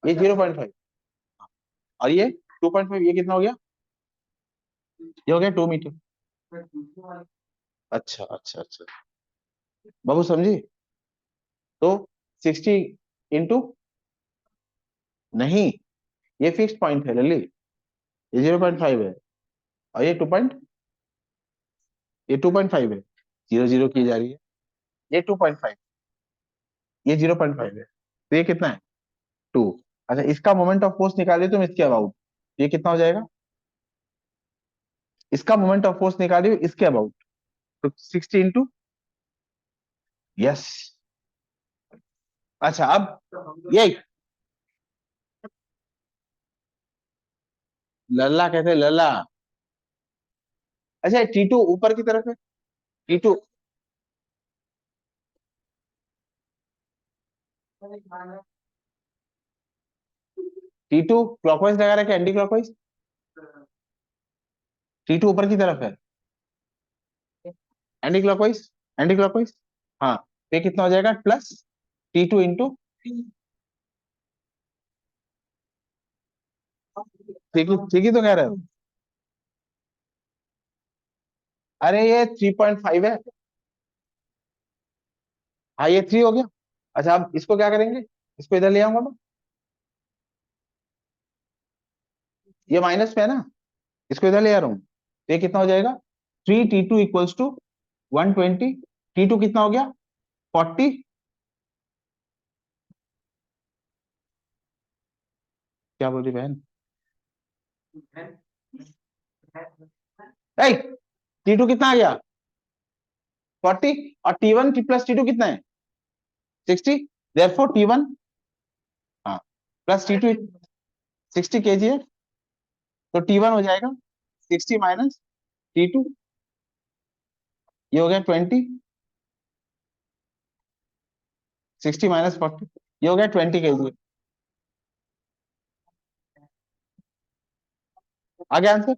ये 0.5 और ये 2.5, ये कितना हो गया, ये हो गया 2 मीटर। अच्छा अच्छा अच्छा, बाबू समझी, तो 60 इंटू, नहीं ये फिक्स पॉइंट है लल्ली, ये 0.5 है, और ये 2.5 है, 0 0 की जा रही है, ये 2.5, ये 0.5 है, तो ये कितना है 2। अच्छा इसका मोमेंट ऑफ फोर्स निकालिए तुम इसके अबाउट, ये कितना हो जाएगा, इसका मोमेंट ऑफ फोर्स निकालिए इसके अबाउट, तो 60 इंटू, यस। अच्छा अब ये लल्ला कहते हैं लल्ला। अच्छा T2 ऊपर की तरफ है, T2 T2 क्लॉकवाइज लगा रहा है कि एंटी क्लॉकवाइज, T2 ऊपर की तरफ है, एंटी क्लॉकवाइज, एंटी क्लॉकवाइज, हाँ, तो ये कितना हो जाएगा प्लस T2 इंटू, ठीक ही तो कह रहे हो, अरे ये 3.5 है, हाँ ये 3 हो गया। अच्छा अब इसको क्या करेंगे, इसको इधर ले आऊंगा मैं, ये माइनस में है ना, इसको इधर ले आ रहा हूँ, तो ये कितना हो जाएगा 3T2 इक्वल्स टू 120, T2 कितना हो गया 40, क्या बोल रही बहन, T2 कितना आ गया 40, और T1 प्लस T2 कितना है 60, देयरफॉर T1, हाँ, प्लस T2 60 kg है, तो T1 हो जाएगा 60 माइनस T2, ये हो गया 20, 60 माइनस 40, ये हो गया 20 kg। आ गया आंसर,